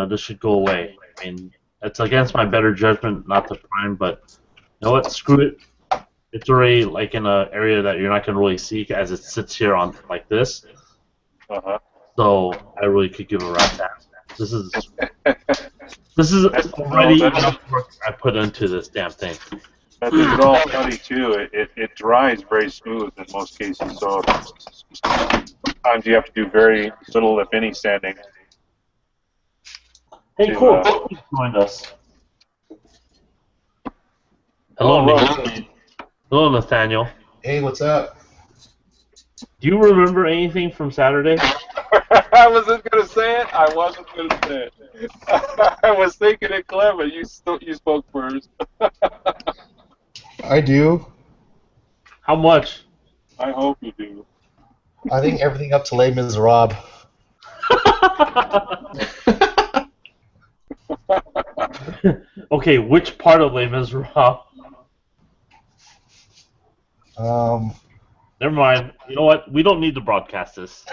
this should go away. I mean, it's against my better judgment not to prime, but you know what? Screw it. It's already like in an area that you're not going to really see as it sits here on like this. So I really could give a rat's ass. This is already enough work I put into this damn thing. That dissolve putty too. It dries very smooth in most cases. So sometimes you have to do very little, if any, sanding. Hey, cool. You joined us. Hello, Nathaniel. Hey, what's up? Do you remember anything from Saturday? I wasn't gonna say it. I wasn't gonna say it. I was thinking it clever. You spoke first. I do. How much? I hope you do. I think everything up to Les Miserables. Okay, which part of Les Miserables? Never mind. You know what? We don't need to broadcast this.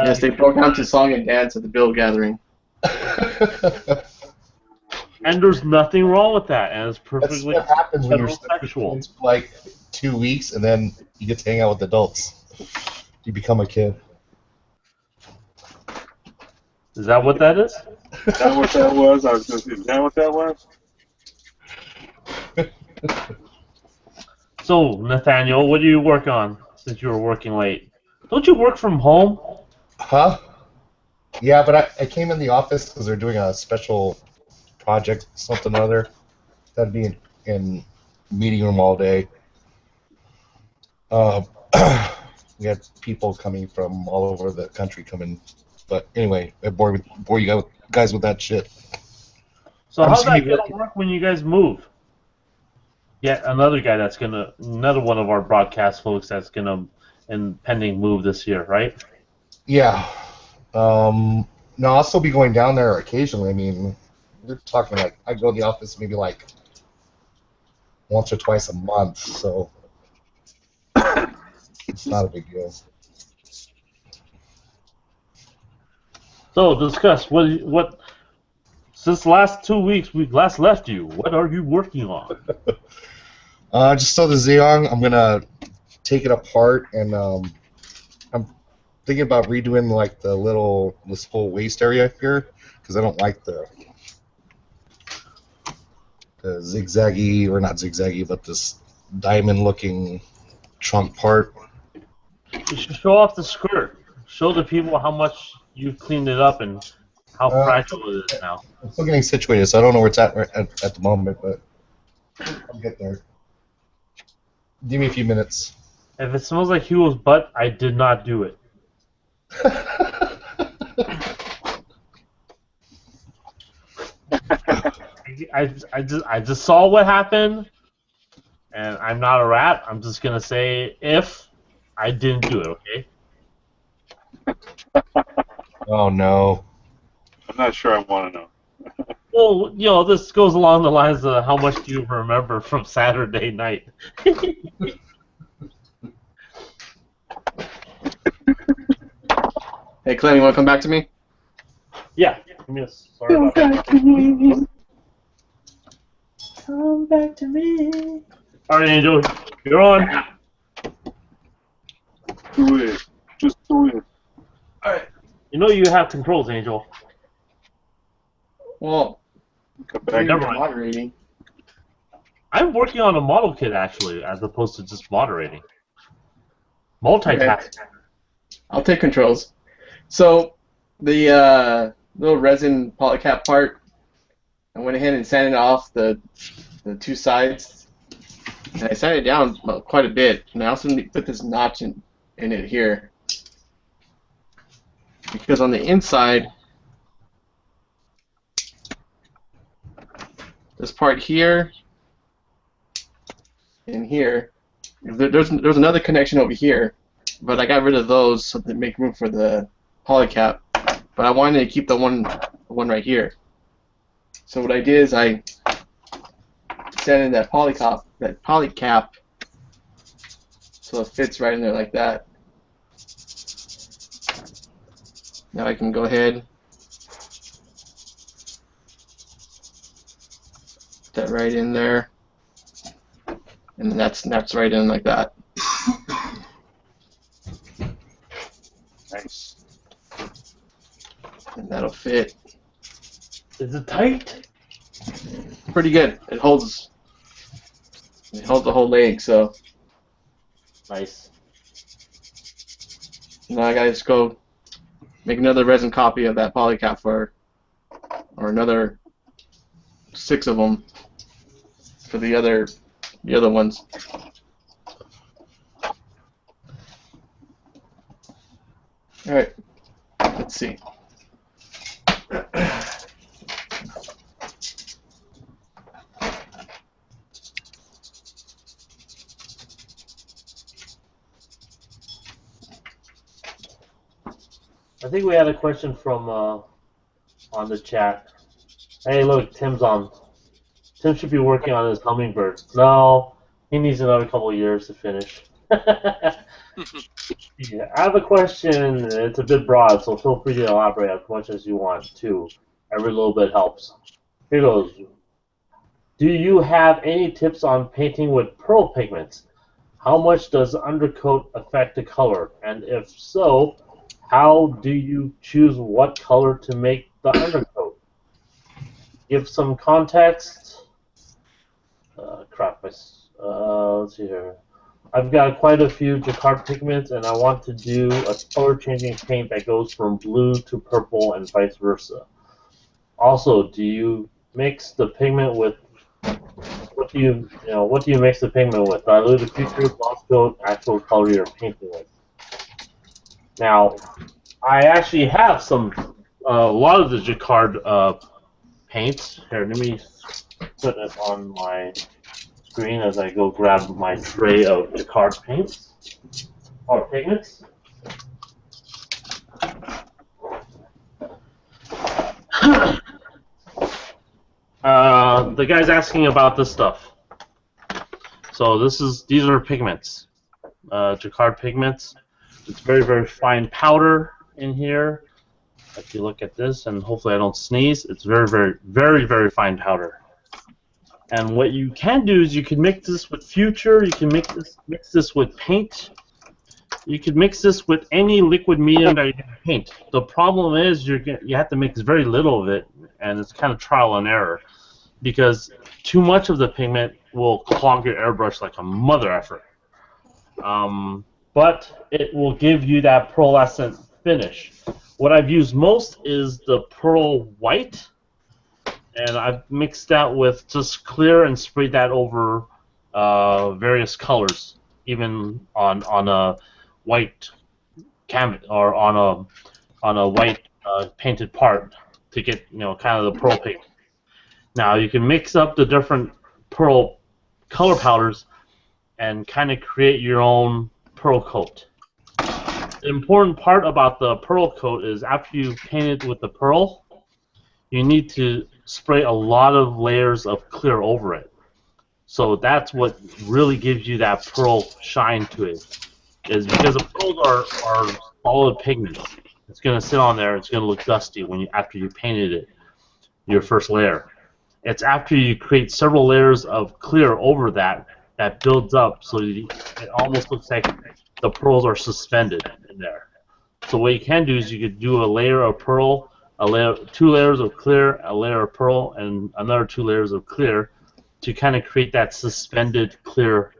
Yes, they broke out to song and dance at the Bill gathering. And there's nothing wrong with that, and it's perfectly That's what happens when you're heterosexual. for like 2 weeks, and then you get to hang out with adults. You become a kid. Is that what that is? Is that what that was? I was going to say, is that what that was? So, Nathaniel, what do you work on since you were working late? Don't you work from home? Huh? Yeah, but I came in the office because they're doing a special project, something or other. That'd be in meeting room all day. We had people coming from all over the country coming. But anyway, I bore you guys with that shit. So how's that going to work when you guys move? Yet another guy another one of our broadcast folks that's gonna pending move this year, right? Yeah. No, I'll still be going down there occasionally. I mean, we're talking like I go to the office maybe like once or twice a month, so it's not a big deal. So discuss what since the last 2 weeks we last left you. What are you working on? Just so the Xeon, I'm gonna take it apart, and I'm thinking about redoing like this whole waist area here because I don't like the zigzaggy, or not zigzaggy, but this diamond-looking trunk part. You should show off the skirt. Show the people how much you've cleaned it up and how fragile it is now. I'm still getting situated, so I don't know where it's at the moment, but I'll get there. Give me a few minutes. If it smells like Hugo's butt, I did not do it. I just saw what happened, and I'm not a rat. I'm just gonna say if I didn't do it, okay? Oh no. I'm not sure I want to know. Well, this goes along the lines of how much do you remember from Saturday night? Hey, Clem, you want to come back to me? Yeah. Sorry about that. Come back to me. All right, Angel, you're on. Do it. Just do it. Alright. You know you have controls, Angel. Well, Come I back. think Never you're mind. moderating. I'm working on a model kit actually, as opposed to just moderating. Multitasking. I'll take controls. So, the little resin polycap part, I went ahead and sanded off the two sides, and I sanded it down quite a bit. And I also put this notch in it here, because on the inside, this part here and here, there's another connection over here, but I got rid of those so to make room for the polycap. But I wanted to keep the one right here. So what I did is I sanded that polycap so it fits right in there like that. Now I can go ahead, put that right in there, and then that snaps right in like that. Nice. And that'll fit Is it tight? pretty good. It holds the whole leg. So Nice. now I gotta just go make another resin copy of that polycap or another 6 of them for the other ones. All right, let's see. I think we had a question from on the chat. Hey, look, Tim's on. Tim should be working on his hummingbird. No, he needs another couple of years to finish. Yeah, I have a question. It's a bit broad, so feel free to elaborate as much as you want too. Every little bit helps. Here goes. Do you have any tips on painting with pearl pigments? How much does the undercoat affect the color? And if so, how do you choose what color to make the undercoat? Give some context. Let's see here. I've got quite a few Jacquard pigments, and I want to do a color-changing paint that goes from blue to purple and vice versa. Also, do you mix the pigment with what do you mix the pigment with? Diluted future, gloss coat, actual color you're painting with. Now, I actually have a lot of the Jacquard paints. Here, let me put it on my screen as I go grab my tray of Jacquard paints or pigments. The guy's asking about this stuff. So these are pigments, Jacquard pigments. It's very, very fine powder in here. If you look at this, and hopefully I don't sneeze, it's very, very, very, very fine powder. And what you can do is you can mix this with future. You can mix this with paint. You can mix this with any liquid medium that you can paint. The problem is you have to mix very little of it, and it's kind of trial and error, because too much of the pigment will clog your airbrush like a mother effer. But it will give you that pearlescent finish. What I've used most is the pearl white, and I've mixed that with just clear and sprayed that over various colors, even on a white canvas or on a white painted part to get kind of the pearl pigment. Now you can mix up the different pearl color powders and kind of create your own pearl coat. The important part about the pearl coat is after you paint it with the pearl, you need to spray a lot of layers of clear over it. So that's what really gives you that pearl shine to it, is because the pearls are solid pigments. It's going to sit on there. It's going to look dusty after you painted it, your first layer. It's after you create several layers of clear over that that builds up, so it almost looks like the pearls are suspended in there. So what you can do is you could do a layer of pearl, two layers of clear, a layer of pearl, and another 2 layers of clear to kind of create that suspended clear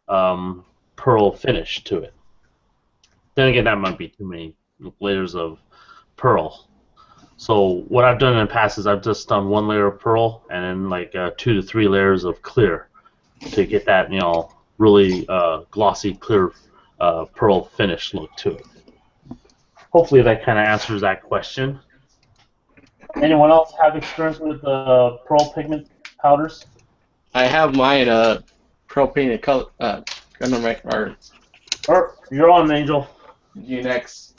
pearl finish to it. Then again, that might be too many layers of pearl. So what I've done in the past is I've just done 1 layer of pearl and then like 2 to 3 layers of clear to get that really glossy clear pearl finish look to it. Hopefully that kind of answers that question. Anyone else have experience with pearl pigment powders? I have mine pearl painted color Gundam You're on, Angel. GNX.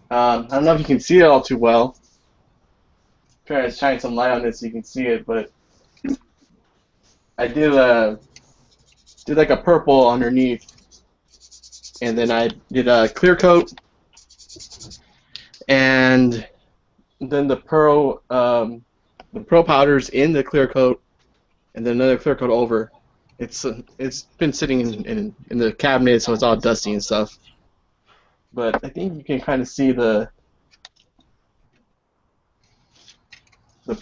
I don't know if you can see it all too well. Try to shine some light on this so you can see it, but I did like a purple underneath, and then I did a clear coat, and then the pearl powders in the clear coat, and then another clear coat over. It's been sitting in the cabinet, so it's all dusty and stuff. But I think you can kind of see the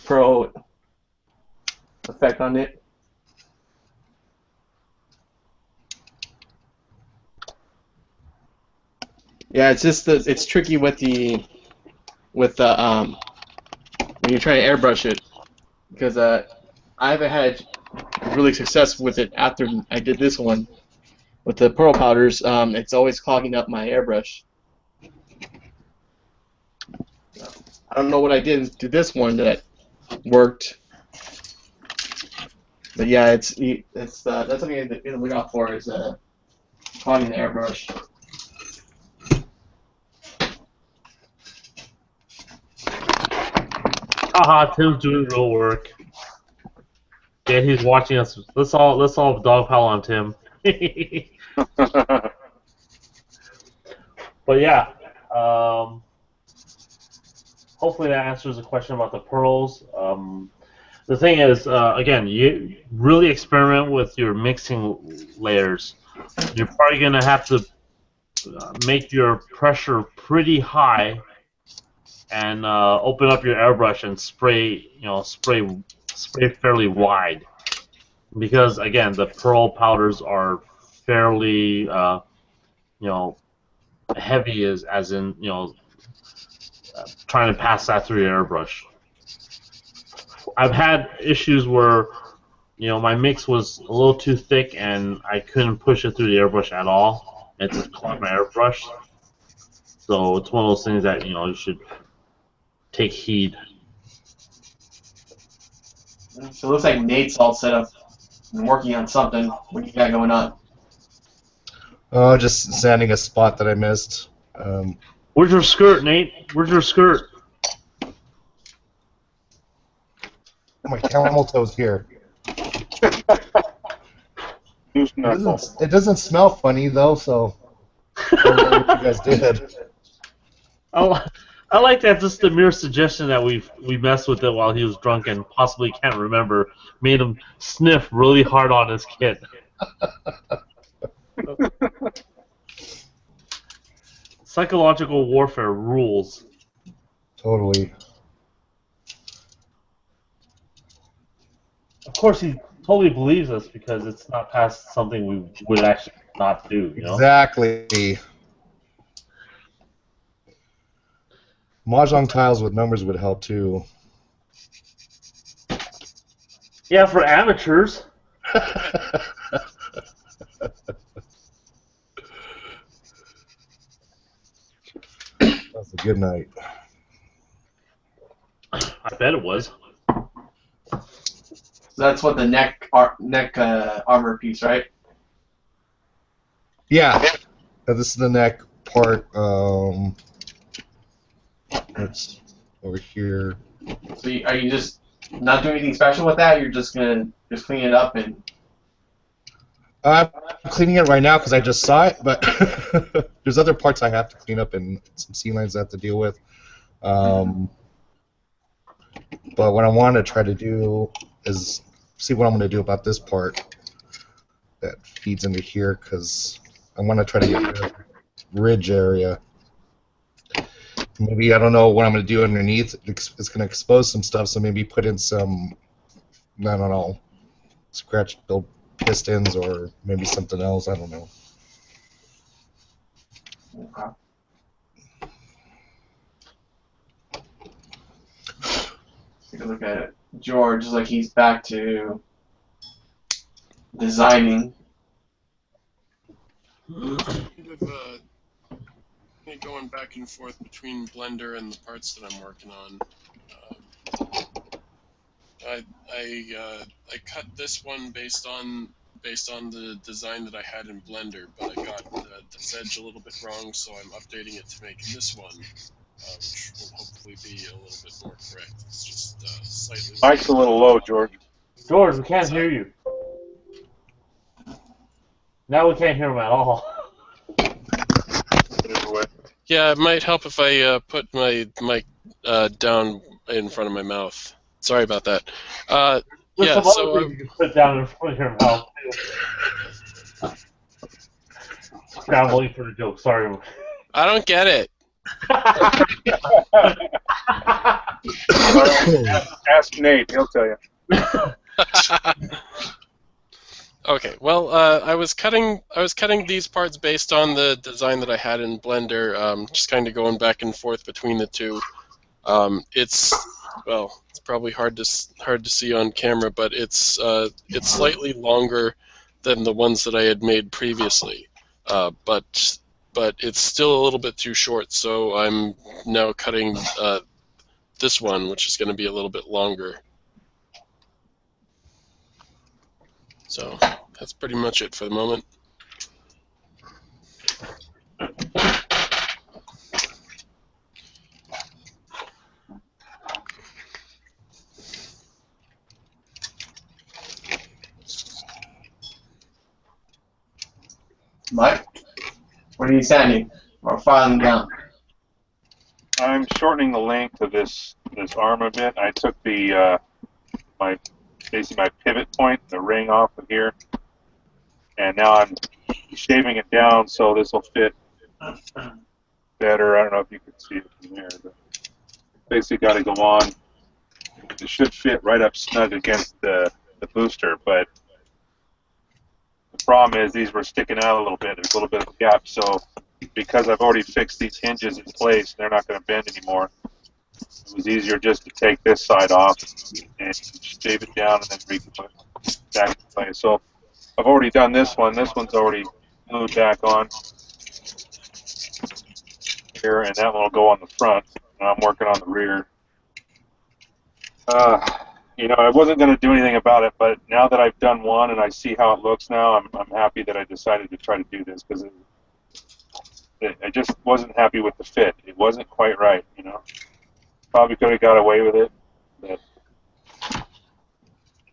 pearl effect on it. Yeah, it's just it's tricky with the when you're trying to airbrush it, because I haven't had really success with it after I did this one with the pearl powders. It's always clogging up my airbrush. I don't know what I did to this one that worked, but yeah, that's something to look out for, is clogging the airbrush. Haha, Tim's doing real work. Yeah, he's watching us. Let's all dogpile on Tim. But yeah, hopefully that answers the question about the pearls. The thing is, again, you really experiment with your mixing layers. You're probably gonna have to make your pressure pretty high and open up your airbrush and spray fairly wide, because again the pearl powders are fairly heavy, as in trying to pass that through your airbrush. I've had issues where my mix was a little too thick and I couldn't push it through the airbrush at all. It just clogged my airbrush. So it's one of those things that you should take heed. So it looks like Nate's all set up and working on something. What do you got going on? Oh, just sanding a spot that I missed. Where's your skirt, Nate? Where's your skirt? My camel toe's here. Loose knuckles. It doesn't smell funny though, so I don't know what you guys did. I like that. Just the mere suggestion that we messed with it while he was drunk and possibly can't remember made him sniff really hard on his kit. Psychological warfare rules. Totally. Of course, he totally believes us because it's not past something we would actually not do. Exactly. Mahjong tiles with numbers would help too. Yeah, for amateurs. That's a good night. I bet it was. So that's what the neck armor piece, right? Yeah. This is the neck part. It's over here. So are you just not doing anything special with that? You're just gonna clean it up and. I'm cleaning it right now because I just saw it, but there's other parts I have to clean up and some seam lines I have to deal with. But what I want to try to do is see what I'm going to do about this part. that feeds into here because I want to try to get rid of the ridge area. Maybe I don't know what I'm going to do underneath. It's going to expose some stuff, so maybe put in some, I don't know, scratch build pistons or maybe something else. I don't know. Okay. Take a look at it. George is like he's back to designing. Going back and forth between Blender and the parts that I'm working on. I cut this one based on the design that I had in Blender, but I got this edge a little bit wrong, so I'm updating it to make this one, which will hopefully be a little bit more correct. It's just slightly. Mike's a little low, George. George, we can't hear you. Now we can't hear him at all. Yeah, it might help if I put my mic down in front of my mouth. Sorry about that. There's Yeah, some so other things you can put down in front of your mouth, too. Scrambling for the joke, sorry. I don't get it. Ask Nate, he'll tell you. Okay, well, I was cutting these parts based on the design that I had in Blender, just kind of going back and forth between the two. It's probably hard to see on camera, but it's slightly longer than the ones that I had made previously, but it's still a little bit too short. So I'm now cutting this one, which is going to be a little bit longer. So that's pretty much it for the moment. Mike, what are you sanding or filing down? I'm shortening the length of this arm a bit. I took the basically my pivot point, the ring off of here, and now I'm shaving it down so this will fit better. I don't know if you can see it from here, but basically got to go on. It should fit right up snug against the booster, but the problem is these were sticking out a little bit. There's a little bit of a gap, so because I've already fixed these hinges in place, they're not going to bend anymore. It was easier just to take this side off and shave it down and then re-put it back in place. So I've already done this one. This one's already glued back on here, and that one will go on the front. And I'm working on the rear. You know, I wasn't going to do anything about it, but now that I've done one and I see how it looks now, I'm happy that I decided to try to do this because I just wasn't happy with the fit. It wasn't quite right, you know. Probably could have got away with it, but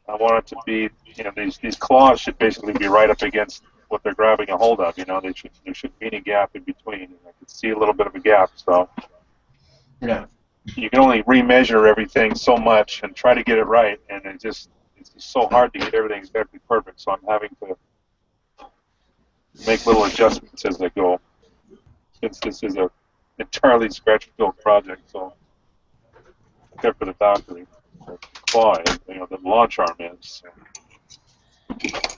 I want it to be, you know, these claws should basically be right up against what they're grabbing a hold of. You know, there should be a gap in between. And I can see a little bit of a gap, so Yeah. you can only remeasure everything so much and try to get it right, and it's just so hard to get everything exactly perfect. So I'm having to make little adjustments as I go, since this is a entirely scratch-built project. So except for the Valkyrie, the claw is, you know, the launch arm is.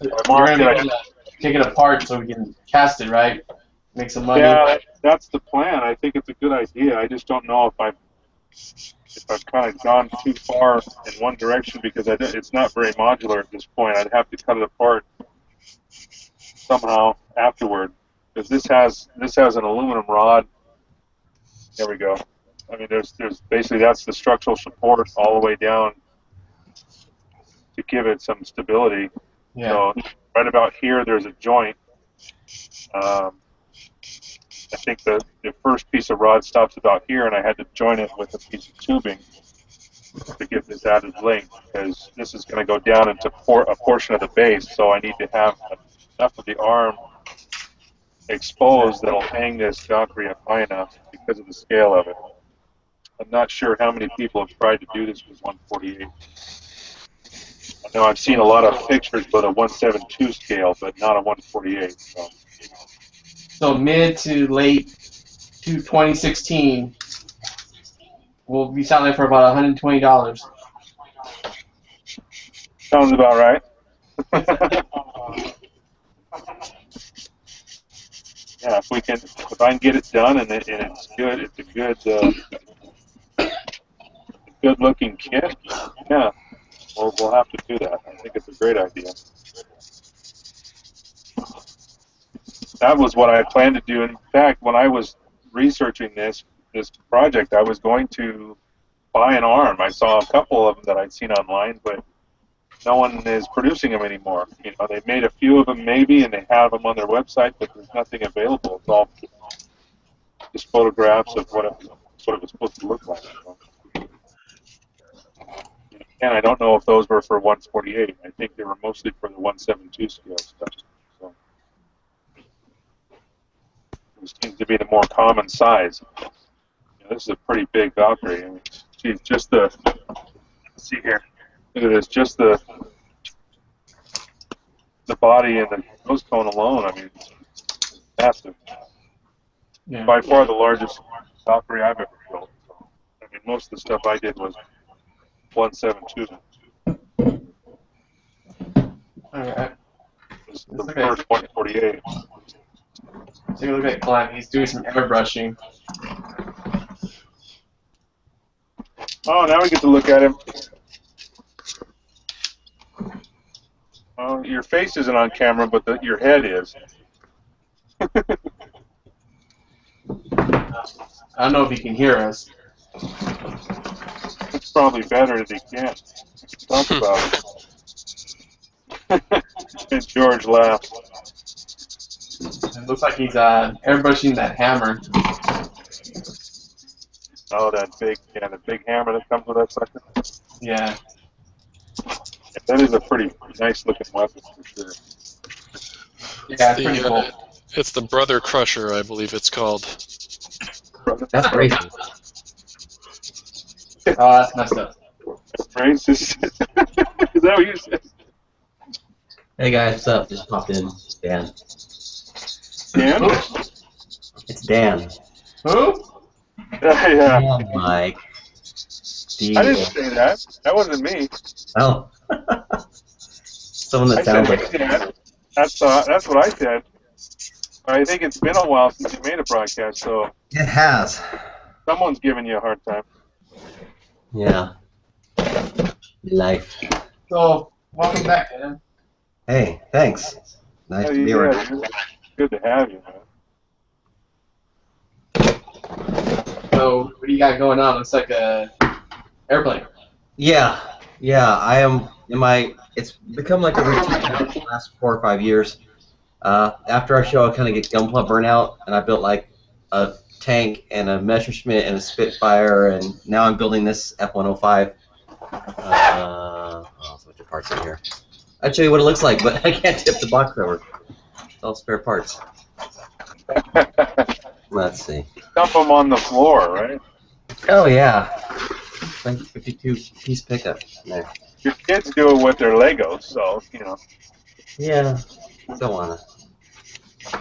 You're going to be able to take it apart so we can cast it, right? Make some money. Yeah, that's the plan. I think it's a good idea. I just don't know if I've kind of gone too far in one direction because it's not very modular at this point. I'd have to cut it apart somehow afterward because this has an aluminum rod. There we go. I mean, there's basically that's the structural support all the way down to give it some stability. Yeah. So right about here, there's a joint. I think the first piece of rod stops about here, and I had to join it with a piece of tubing to give this added length because this is going to go down into a portion of the base, so I need to have enough of the arm exposed that'll hang this Valkyrie up high enough because of the scale of it. I'm not sure how many people have tried to do this with 148. I'm Now I've seen a lot of pictures with a 172 scale, but not a 148. So mid to late 2016, we'll be selling for about $120. Sounds about right. Yeah, if I can get it done and it's good, it's a good looking kit. Yeah, we'll have to do that. I think it's a great idea. That was what I planned to do. In fact, when I was researching this project, I was going to buy an arm. I saw a couple of them that I'd seen online, but no one is producing them anymore. You know, they made a few of them maybe, and they have them on their website, but there's nothing available. It's all just photographs of what it was supposed to look like. So. And I don't know if those were for 148. I think they were mostly for the 172 scale stuff. So. This seems to be the more common size. You know, this is a pretty big Valkyrie. I mean, geez, just let's see here. Look at this, just the body and the nose cone alone. I mean, it's massive. Yeah. By far the largest Valkyrie I've ever built. I mean, most of the stuff I did was 172. Alright. This is the first 148. Take a look at Glenn. He's doing some airbrushing. Oh, now we get to look at him. Oh, your face isn't on camera, but your head is. I don't know if he can hear us. It's probably better if he can. We can talk about it. And George laughs. It looks like he's airbrushing that hammer. Oh, the big hammer that comes with that sucker. Yeah. That is a pretty nice looking weapon for sure. Yeah, it's pretty cool. It's the Brother Crusher, I believe it's called. That's racist. Oh, that's messed up. That's racist. Is that what you said? Hey guys, what's up? Just popped in. Dan. Dan? It's Dan. Who? Yeah. Dan, Mike. I didn't say that. That wasn't me. Oh. Someone that I sounds said, like. hey, Dan. That's what I said. I think it's been a while since you made a broadcast, so It has. someone's giving you a hard time. Yeah. Life. So, welcome back, man. Hey, thanks. Nice to be Yeah, around. dude. Good to have you, man. So, what do you got going on? Looks like a airplane. Yeah, I am. It's become like a routine now for the last 4 or 5 years. After our show, I kind of get gunpla burnout, and I built like a tank and a Messerschmitt and a Spitfire, and now I'm building this F-105. Oh, there's a bunch of parts in here. I'll show you what it looks like, but I can't tip the box over. It's all spare parts. Let's see. Dump them on the floor, right? Oh yeah, 52-piece pickup in there. Your kids do it with their Legos, so, you know. Yeah, don't wanna.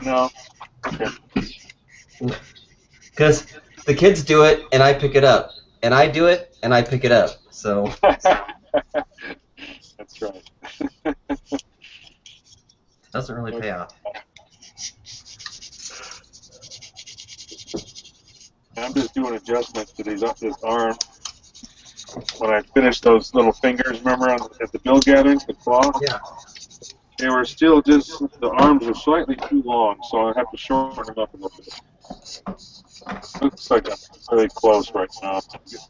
No. Okay. Because the kids do it and I pick it up, and I do it and I pick it up. So. That's right. Doesn't really pay off. I'm just doing adjustments to this arm. When I finished those little fingers, remember, at the bill gatherings, the claw? Yeah. They were still just, the arms were slightly too long, so I have to shorten them up a little bit. Looks like I'm really close right now. It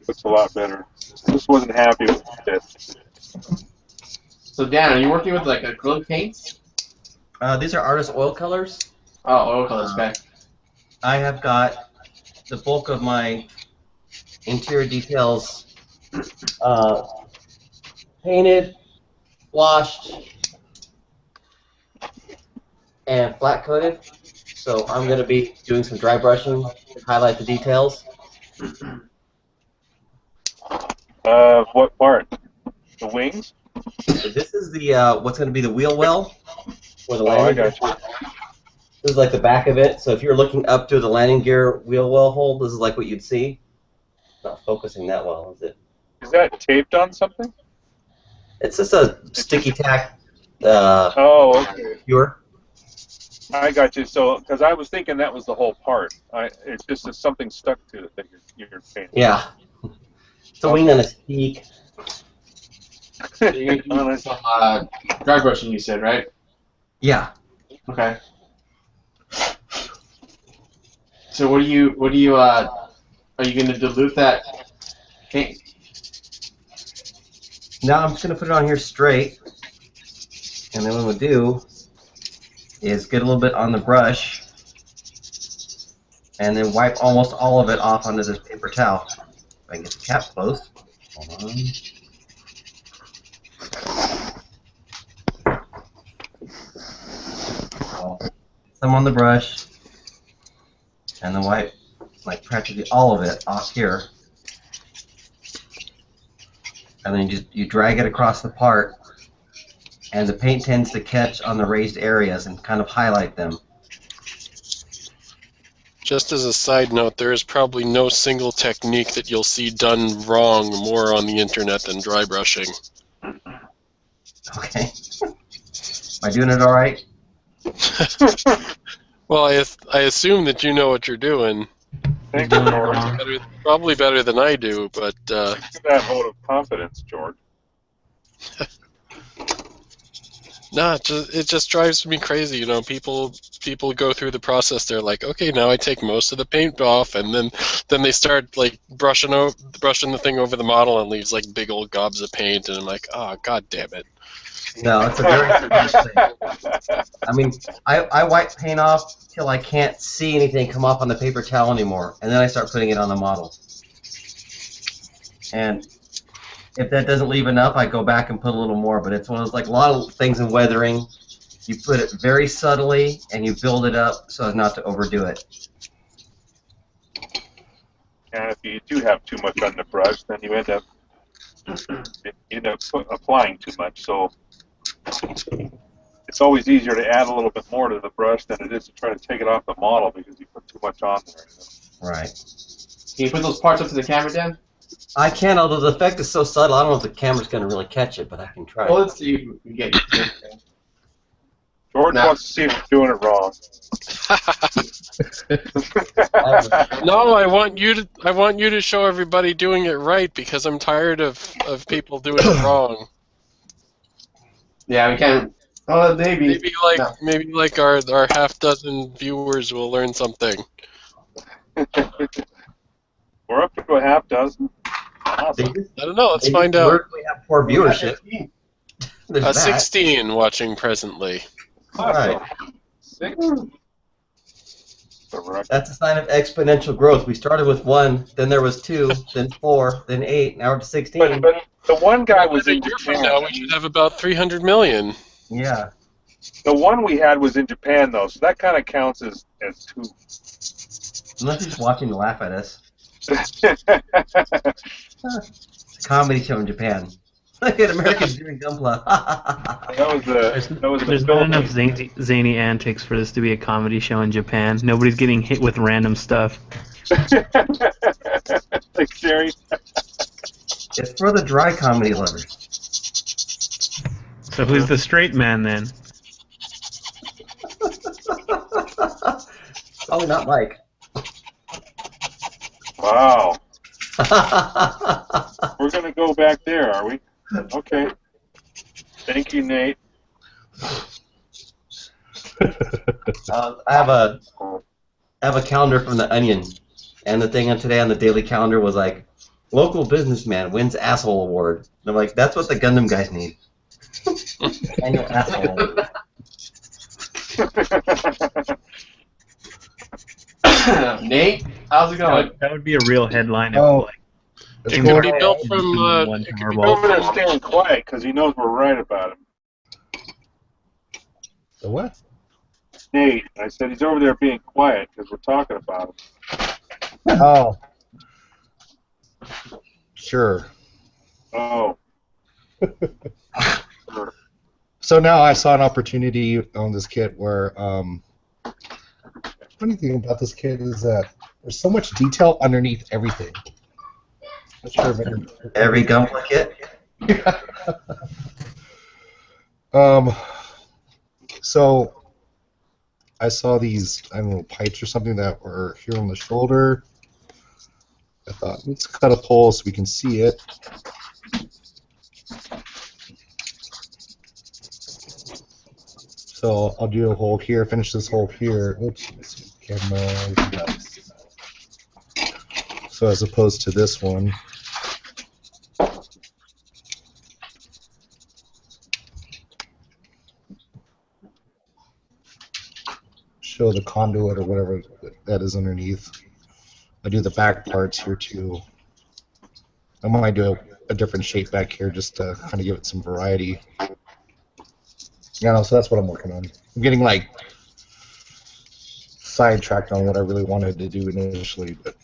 looks a lot better. Just wasn't happy with it. So, Dan, are you working with like acrylic paints? These are artist oil colors. Oh, oil colors, okay. I have got the bulk of my interior details painted, washed, and flat coated. So I'm going to be doing some dry brushing to highlight the details. What part? The wings? So this is the what's going to be the wheel well for the Oh, I landing. got you. This is like the back of it. So if you're looking up to the landing gear wheel well hole, this is like what you'd see. Not focusing that well, is it? Is that taped on something? It's just a sticky tack Oh, okay. skewer. I got you. So, because I was thinking that was the whole part. It's just that something stuck to it that you're painting. Yeah. It's a wing on a stick. So you're gonna use some dry brushing, you said, right? Yeah. Okay. So are you gonna dilute that paint? Now I'm just going to put it on here straight. And then what we'll do is get a little bit on the brush and then wipe almost all of it off onto this paper towel. If I can get the cap closed. Hold on. Some on the brush and then wipe like practically all of it off here. And then you drag it across the part, and the paint tends to catch on the raised areas and kind of highlight them. Just as a side note, there is probably no single technique that you'll see done wrong more on the internet than dry brushing. Okay. Am I doing it all right? Well, I assume that you know what you're doing. Thank you, George. Probably better than I do, but That vote of confidence, George. nah, it just drives me crazy. You know, people go through the process. They're like, okay, now I take most of the paint off, and then they start like brushing the thing over the model and leaves like big old gobs of paint, and I'm like, oh, god damn it. No, it's a very simple thing. I mean, I wipe paint off till I can't see anything come off on the paper towel anymore, and then I start putting it on the model. And if that doesn't leave enough, I go back and put a little more. But it's one of those, like a lot of things in weathering, you put it very subtly and you build it up so as not to overdo it. And if you do have too much on the brush, then you end up applying too much. So it's always easier to add a little bit more to the brush than it is to try to take it off the model because you put too much on there. Right. Can you put those parts up to the camera, Dan? I can, although the effect is so subtle, I don't know if the camera's going to really catch it, but I can try. Well, let's see if we get it. George wants to see if you're doing it wrong. No, I want you to show everybody doing it right because I'm tired of people doing it wrong. Yeah, we can. Oh, maybe. Maybe like our half dozen viewers will learn something. We're up to a half dozen. Awesome. I don't know. Let's find out. We have poor viewership. 16 watching presently. All right. 6. That's a sign of exponential growth. We started with 1, then there was 2, then 4, then 8, now we're to 16. But the one guy was in a year from Japan. now, we should have about 300 million. Yeah. The one we had was in Japan, though, so that kind of counts as 2. Unless he's watching to laugh at us. It's a comedy show in Japan. Look at Americans doing gunpla. There's not enough zany antics for this to be a comedy show in Japan. Nobody's getting hit with random stuff. Like Jerry. It's for the dry comedy lovers. So who's the straight man then? Probably not Mike. Wow. We're going to go back there, are we? Okay. Thank you, Nate. I have a calendar from the Onion, and the thing on today on the daily calendar was like, local businessman wins asshole award. And I'm like, that's what the Gundam guys need. Annual asshole award. Nate, how's it going? That would be a real headline. Oh. It could be built from. He's over there staying quiet because he knows we're right about him. The what? Nate, I said he's over there being quiet because we're talking about him. Oh. Sure. Oh. So now I saw an opportunity on this kit where funny thing about this kit is that there's so much detail underneath everything. Not sure if Every gunpla kit. So I saw these, I don't know, pipes or something that were here on the shoulder. I thought, let's cut a hole so we can see it. So I'll do a hole here, finish this hole here. Oops, let's see, camera. So as opposed to this one. Show the conduit or whatever that is underneath. I do the back parts here too. I might do a different shape back here just to kind of give it some variety. Yeah, so that's what I'm working on. I'm getting like sidetracked on what I really wanted to do initially, but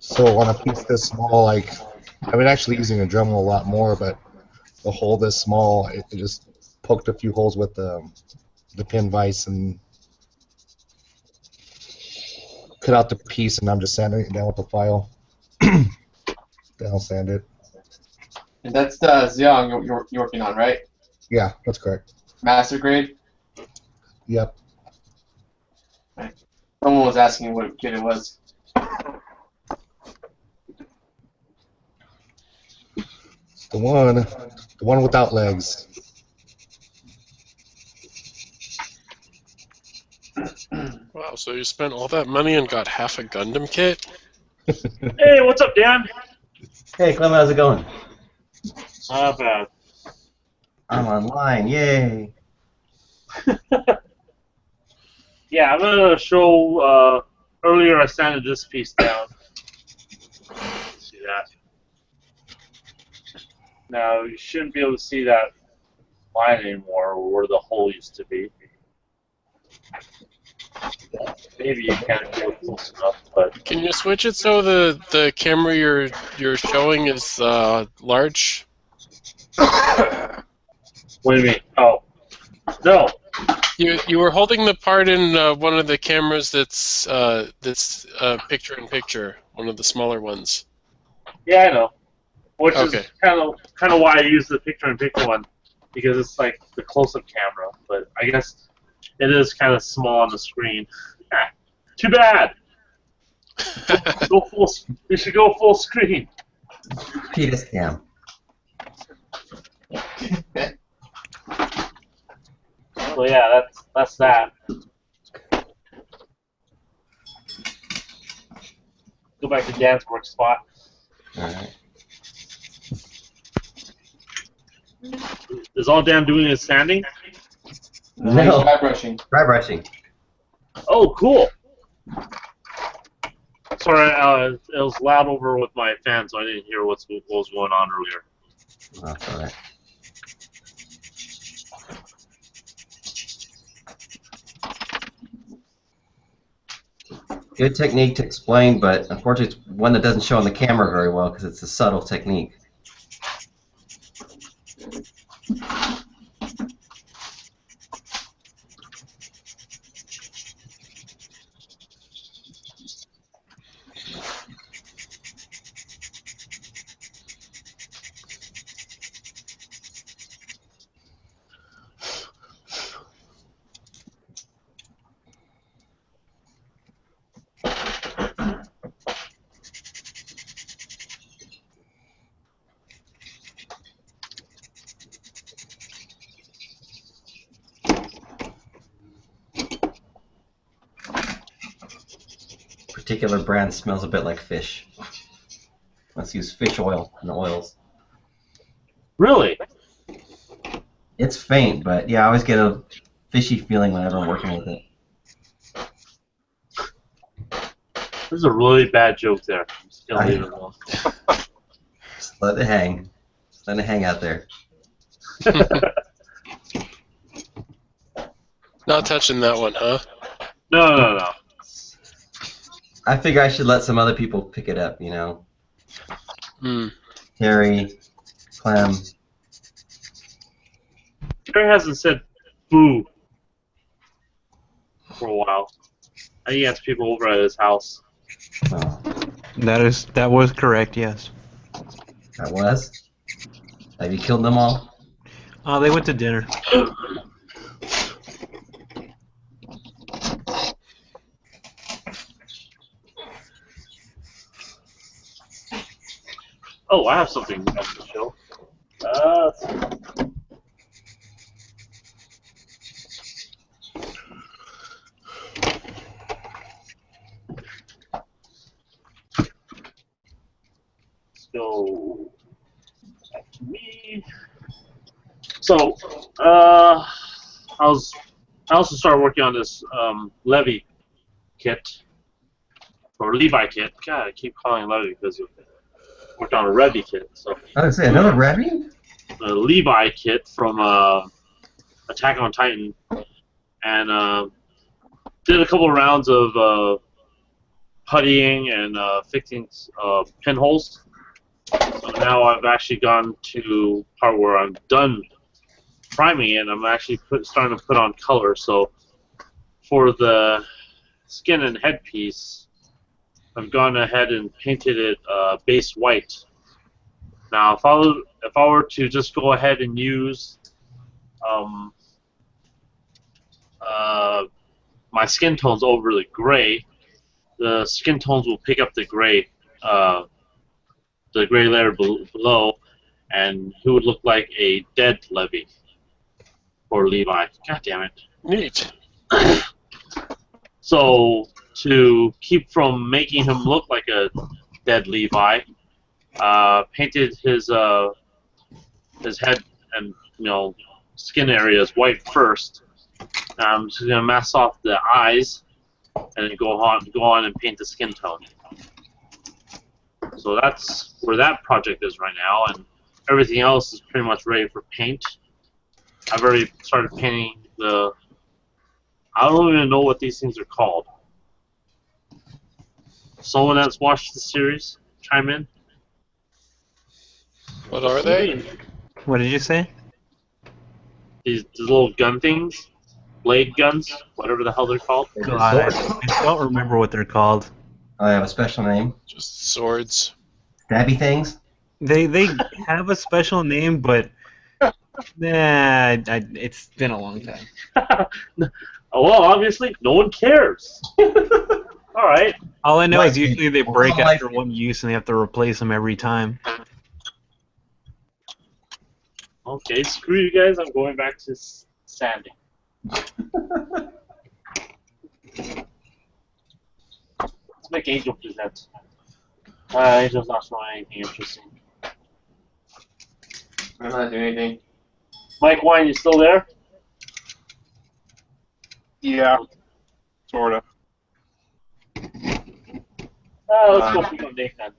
so on a piece this small, like I've been actually using a Dremel a lot more, but the hole this small, it just poked a few holes with the pin vise and cut out the piece, and I'm just sanding it down with the file. Then I'll sand it. And that's the Xeon you're working on, right? Yeah, that's correct. Master grade? Yep. Someone was asking what kit it was. The one without legs. Wow, so you spent all that money and got half a Gundam kit? Hey, what's up, Dan? Hey, Clem, how's it going? Not bad. I'm online, yay! Yeah, I'm gonna show. Earlier, I sanded this piece down. See that? Now you shouldn't be able to see that line anymore, where the hole used to be. Maybe you can't do it close enough, but Can you switch it so the camera you're showing is large? what do you mean? Oh, no. You were holding the part in one of the cameras that's picture in picture, one of the smaller ones. Yeah, I know. Which Okay. is kind of why I use the picture-in-picture one, because it's like the close-up camera. But I guess it is kind of small on the screen. Ah, too bad. Go full. You should go full screen. Penis cam. So yeah, that's that. Go back to Dan's work spot. Alright. Is all Dan doing is sanding? No. Dry brushing. Dry brushing. Oh, cool. Sorry, it was loud over with my fan, so I didn't hear what was going on earlier. Oh, that's alright. Good technique to explain, but unfortunately it's one that doesn't show on the camera very well because it's a subtle technique. Particular brand smells a bit like fish. Let's use fish oil in the oils. Really? It's faint, but yeah, I always get a fishy feeling whenever I'm working with it. This is a really bad joke there. I'm just gonna leave it alone. Just let it hang. Just let it hang out there. Not touching that one, huh? No. I figure I should let some other people pick it up, you know. Terry, Clem. Terry hasn't said boo for a while. I think he has people over at his house. Oh, That was correct. Yes. that was? Have you killed them all? Oh, they went to dinner. Oh, I have something else to show. Let's go back to me. So, I also started working on this Levy kit, or Levi kit. God, I keep calling it Levy because I worked on a Revy kit. So, I was say another Revy? the Levi kit from Attack on Titan, and did a couple of rounds of puttying and fixing pinholes. So now I've actually gone to part where I'm done priming it, and I'm actually starting to put on color. So for the skin and headpiece, I've gone ahead and painted it base white. Now, if I were to just go ahead and use my skin tones over the gray, the skin tones will pick up the gray layer below, and it would look like a dead Levy or Levi. God damn it. Neat. So to keep from making him look like a dead Levi, painted his head and skin areas white first. I'm just gonna mask off the eyes and then go on and paint the skin tone. So that's where that project is right now, and everything else is pretty much ready for paint. I've already started painting the. I don't even know what these things are called. Someone that's watched the series, chime in. What are they? What did you say? These little gun things, blade guns, whatever the hell they're called. God, I don't remember what they're called. Oh, they have a special name? Just swords. Stabby things? They have a special name, but it's been a long time. Well, obviously, no one cares. All right. All I know is usually they break Well, after one use and they have to replace them every time. Okay, screw you guys. I'm going back to sanding. Let's make Angel present. Angel's not showing anything interesting. I'm not doing anything. Mike Wine, you still there? Yeah, sort of. Let's go pick on Nick then.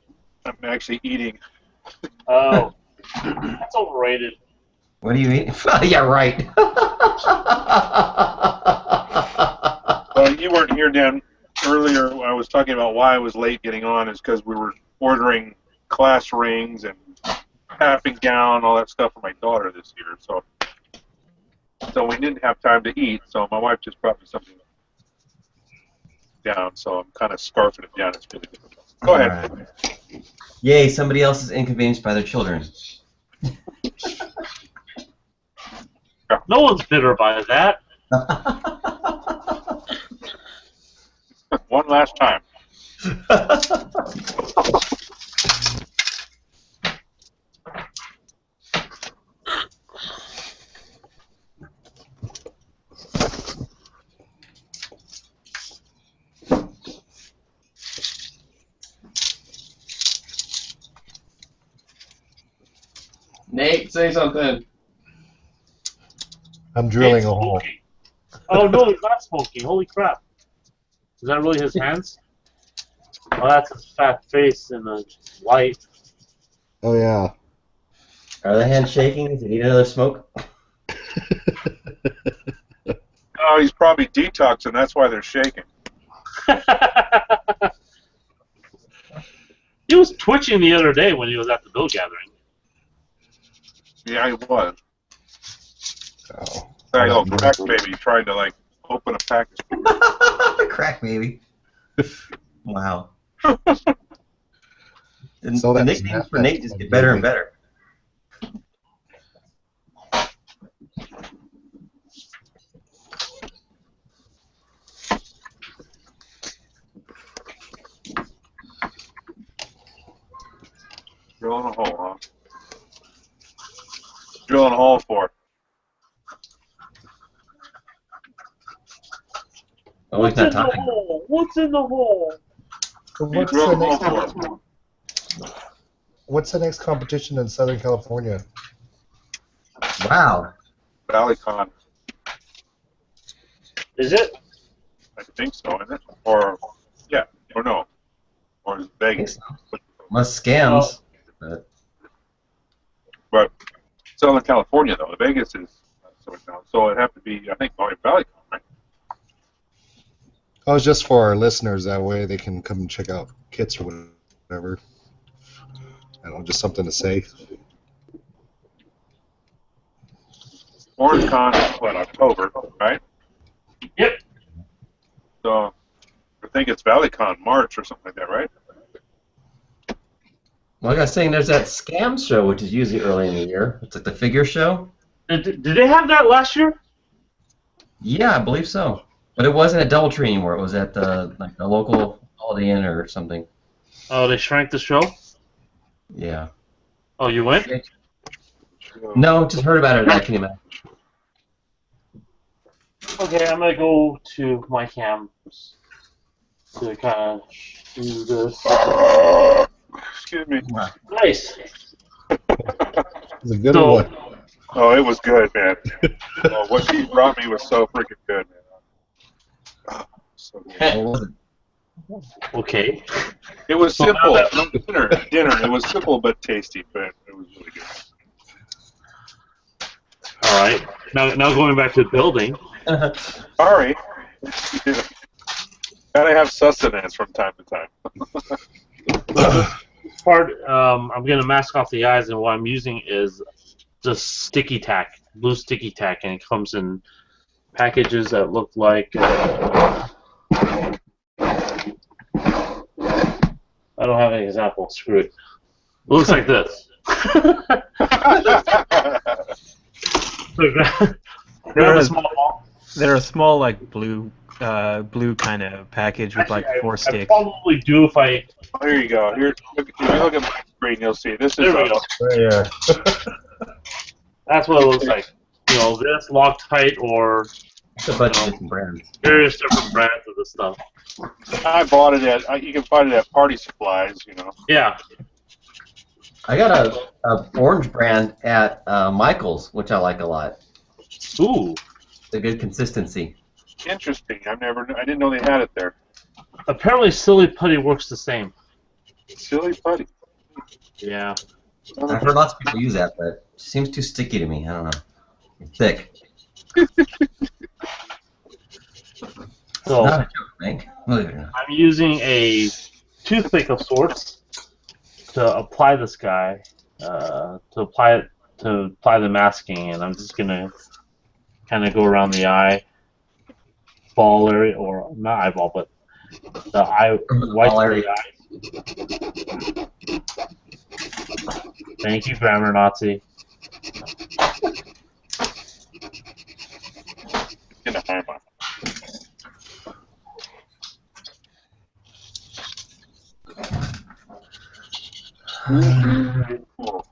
I'm actually eating. Oh, that's overrated. What do you eat? Yeah, right. Well, you weren't here, Dan. Earlier, I was talking about why I was late getting on is because we were ordering class rings and tapping down all that stuff for my daughter this year. So we didn't have time to eat. So my wife just brought me something down. So I'm kind of scarfing it down. It's really difficult. Go ahead. Right. Yay! Somebody else is inconvenienced by their children. No one's bitter by that. One last time. Nate, say something. I'm drilling Nate's a hole. smoking. Oh no, he's not smoking. Holy crap. Is that really his hands? Oh, that's his fat face in the light. Oh yeah. Are the hands shaking? Does he need another smoke? Oh, he's probably detoxing. That's why they're shaking. was twitching the other day when he was at the bill gathering. Yeah, he was. Oh. That old crack baby trying to like open a package. Crack baby. Wow. So The that's nicknames for not- Nate just get better and better. Drilling a hole, huh? Drilling a hole for. Oh, he's not talking. hole? What's in the hole? What's Drill the a hole next? for. What's the next competition in Southern California? Wow. ValleyCon. Is it? I think so, isn't it? Or yeah, or no, or is it Vegas? Unless scams. But But Southern California though, Vegas is so it'd have to be I think ValleyCon, right? Oh, it's just for our listeners. That way they can come and check out kits or whatever. I don't know, just something to say. OrangeCon is what, October, right? Yep. So I think it's ValleyCon March or something like that, right? well, like I was saying, there's that scam show, which is usually early in the year. It's like the figure show. Did they have that last year? Yeah, I believe so. But it wasn't at DoubleTree anymore. It was at the local Holiday Inn or something. Oh, they shrank the show? Yeah. Oh, you went? No, just heard about it at Kinemax. Okay, I'm gonna go to my campus to kind of do this. Excuse me. Nice. It's a good So- one. Oh, it was good, man. Oh, what she brought me was so freaking good, man. Oh, so good. What was it? Okay. It was So now simple. that- No dinner. It was simple but tasty, but it was really good. All right. Now going back to the building. Sorry. Gotta have sustenance from time to time. Part I'm gonna mask off the eyes, and what I'm using is just sticky tack, blue sticky tack, and it comes in packages that look like. I don't have an example. Screw it. It looks like this. Grab a small. They're a small, like blue kind of package with like Actually, four I sticks. probably do if I. Oh, here you go. Here, look, if you look at my screen, you'll see. This is There we go. Yeah. That's what it looks like. You know, this Loctite or It's a bunch of different brands. various different brands of this stuff. I bought it at. You can find it at Party Supplies. You know. Yeah. I got a orange brand at Michael's, which I like a lot. Ooh. It's a good consistency. Interesting. I didn't know they had it there. Apparently, Silly Putty works the same. Silly putty. Yeah. I've heard lots of people use that, but it seems too sticky to me. I don't know. Thick. So Not a joke, Hank. Believe it or not. I'm using a toothpick of sorts to apply this guy, to apply the masking, and I'm just gonna kind of go around the eyeball area, or not eyeball, but the eye white Ball of area. the eye. Thank you, grammar Nazi. In the eye bar. Cool.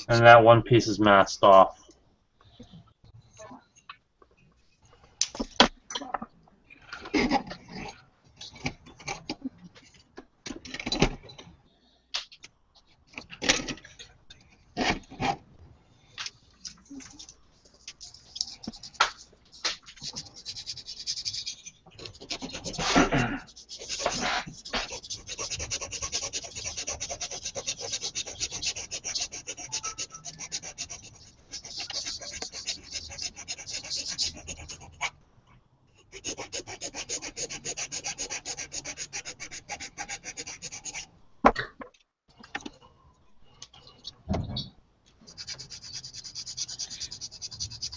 And that one piece is masked off.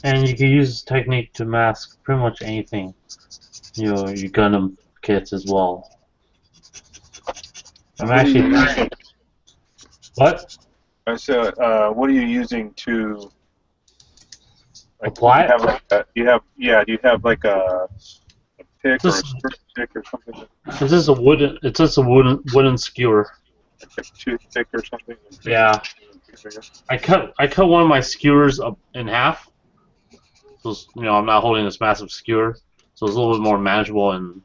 And you can use this technique to mask pretty much anything. You know, your Gundam kits as well. I'm actually. What? I said, what are you using to Apply it? do you have like a pick or a strip stick or something? It's just a wooden skewer. Like a toothpick or something? Yeah. I cut one of my skewers up in half. So you know, I'm not holding this massive skewer, so it's a little bit more manageable and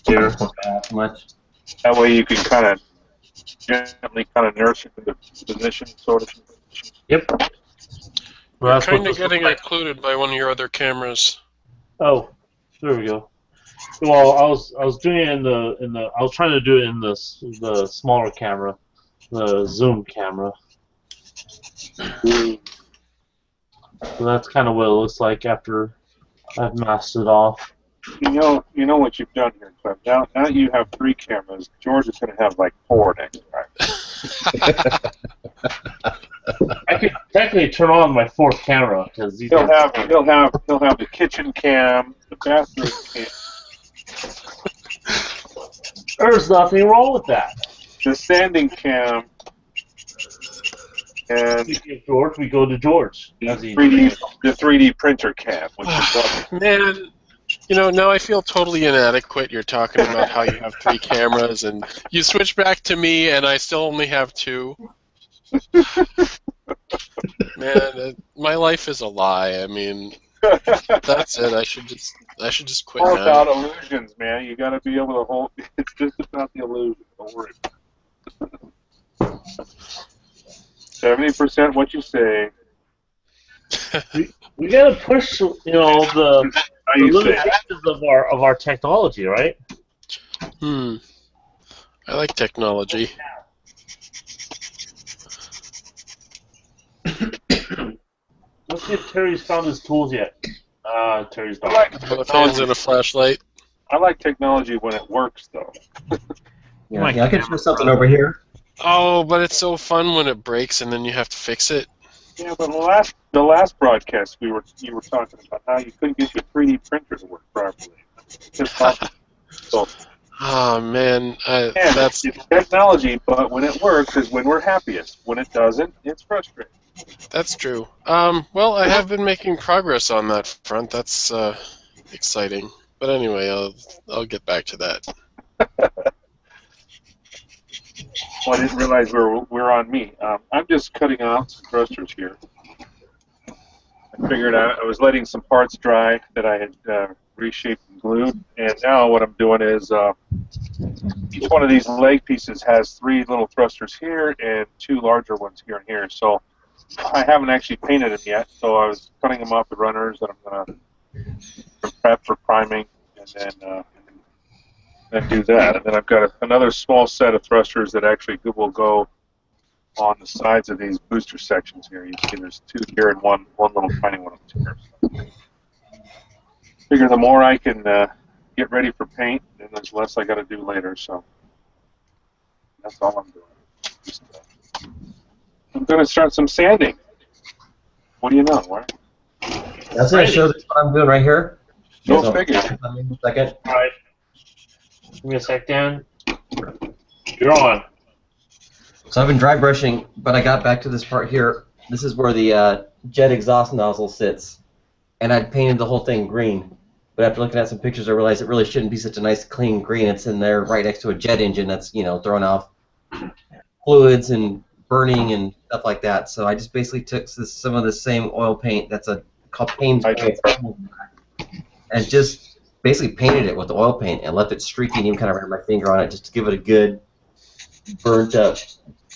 here. Much. That way you can kind of gently nurse it into position, sort of. Yep. Well, You're that's kind what of getting occluded by one of your other cameras. Oh, there we go. Well, I was doing it in the I was trying to do it in the smaller camera, the zoom camera. So that's kind of what it looks like after I've masked it off. You know what you've done here, Cliff. Now you have 3 cameras. George is going to have like 4 next time. I could technically turn on my 4th camera because he'll have the kitchen cam, the bathroom cam. There's nothing wrong with that. The sanding cam. And George, we go to George. The 3D printer cam. Which is man, you know, now I feel totally inadequate. You're talking about how you have 3 cameras, and you switch back to me, and I still only have 2. Man, my life is a lie. I mean, that's it. I should just quit all now. about illusions, man. You got to be able to hold. It's just about the illusion. Don't worry. 70% what you say. We gotta push, you know, the limitations of our technology, right? I like technology. Let's see if Terry's found his tools yet. Terry's not. Both hands in a flashlight. I like technology when it works, though. Yeah, I can show something over here. Oh, but it's so fun when it breaks and then you have to fix it. Yeah, but the last broadcast you were talking about how you couldn't get your 3D printer to work properly. So, oh man, that's it's technology, but when it works is when we're happiest. When it doesn't, it's frustrating. That's true. Well, I have been making progress on that front. That's exciting. But anyway, I'll get back to that. Well, I didn't realize we're on me. I'm just cutting out some thrusters here. I figured I was letting some parts dry that I had reshaped and glued, and now what I'm doing is each one of these leg pieces has 3 little thrusters here and 2 larger ones here and here. So I haven't actually painted them yet, so I was cutting them off the runners that I'm going to prep for priming, and then do that. And then I've got another small set of thrusters that actually will go on the sides of these booster sections here. You see there's 2 here and one little tiny one up here. So figure the more I can get ready for paint, then there's less I got to do later. So that's all I'm doing. I'm going to start some sanding. What do you know, right? That's going to show this what I'm doing right here. Go figure. Second. All right. Give me a sec, Dan. You're on. So I've been dry brushing, but I got back to this part here. This is where the jet exhaust nozzle sits, and I'd painted the whole thing green. But after looking at some pictures, I realized it really shouldn't be such a nice, clean green. It's in there right next to a jet engine that's, you know, throwing off fluids and burning and stuff like that. So I just basically took some of the same oil paint that's called Payne's oil, and just basically painted it with oil paint and left it streaky and even kind of ran my finger on it just to give it a good burnt up,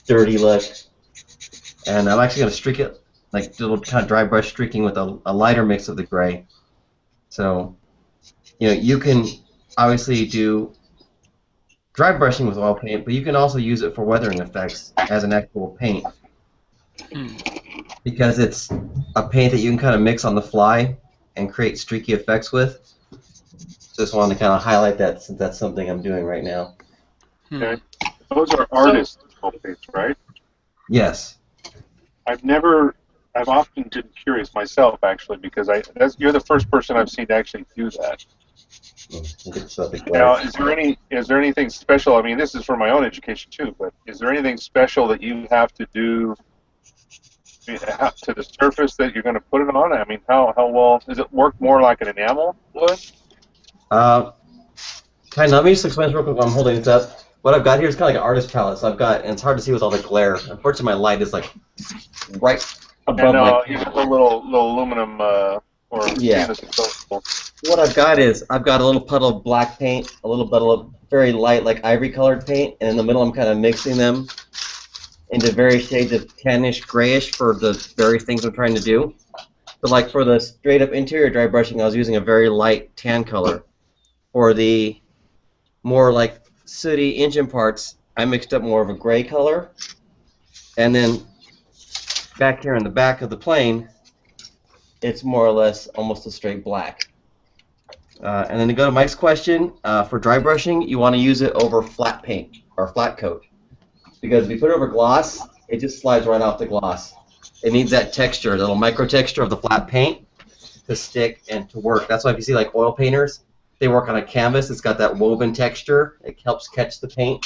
dirty look. And I'm actually going to streak it, like do a little kind of dry brush streaking with a lighter mix of the gray. So, you know, you can obviously do dry brushing with oil paint, but you can also use it for weathering effects as an actual paint. Because it's a paint that you can kind of mix on the fly and create streaky effects with. Just wanted to kind of highlight that since that's something I'm doing right now. Okay. Those are artist oil paints, right? Yes. I've never I've often been curious myself, actually, because you're the first person I've seen to actually do that. Now, is there anything special? I mean, this is for my own education too, but is there anything special that you have to do to the surface that you're going to put it on? I mean, how well does it work? More like an enamel would? Kind of. Let me just explain this real quick while I'm holding this up. What I've got here is kind of like an artist palette. So I've got, and it's hard to see with all the glare. Unfortunately, my light is like right above my. You got the little aluminum or yeah. stainless. What I've got is I've got a little puddle of black paint, a little puddle of very light, like ivory colored paint, and in the middle I'm kind of mixing them into various shades of tannish grayish for the various things I'm trying to do. But like for the straight up interior dry brushing, I was using a very light tan color. For the more like sooty engine parts, I mixed up more of a gray color. And then back here in the back of the plane, it's more or less almost a straight black. And then to go to Mike's question, for dry brushing, you want to use it over flat paint or flat coat. Because if you put it over gloss, it just slides right off the gloss. It needs that texture, the little micro texture of the flat paint to stick and to work. That's why if you see like oil painters, they work on a canvas. It's got that woven texture. It helps catch the paint.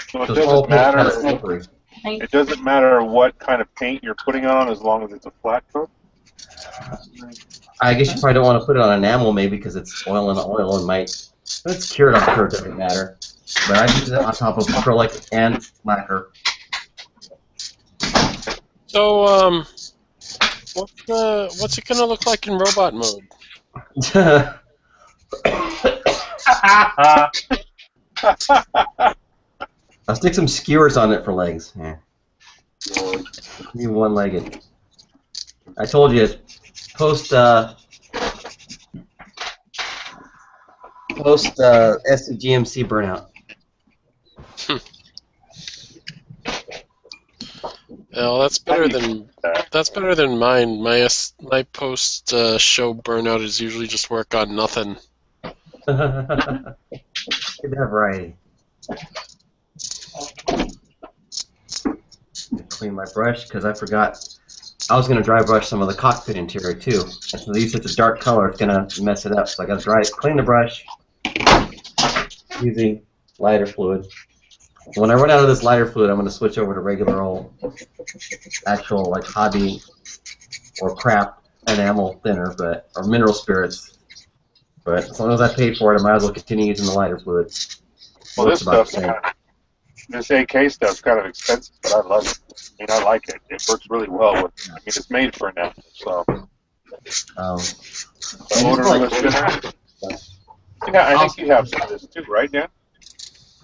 So it doesn't matter. It doesn't matter what kind of paint you're putting on as long as it's a flat coat. I guess you probably don't want to put it on enamel maybe because it's oil and oil and might. But it's cured on cured, doesn't matter. But I use it on top of acrylic and lacquer. So, what's it gonna look like in robot mode? I'll stick some skewers on it for legs. Yeah. Be one-legged. I told you, post SCGMC burnout. Well, that's better than mine. My post show burnout is usually just work on nothing. Good to have variety. Clean my brush because I forgot. I was gonna dry brush some of the cockpit interior too. And so they use such a dark color, it's gonna mess it up. So I gotta clean the brush using lighter fluid. When I run out of this lighter fluid, I'm gonna switch over to regular old, actual like hobby or crap enamel thinner, or mineral spirits. But as long as I paid for it, I might as well continue using the lighter fluid. Well, this AK stuff's kind of expensive, but I love it. I mean, I like it. It works really well. I mean, it's made for now, so. Yeah, I think you have some of this too, right, Dan?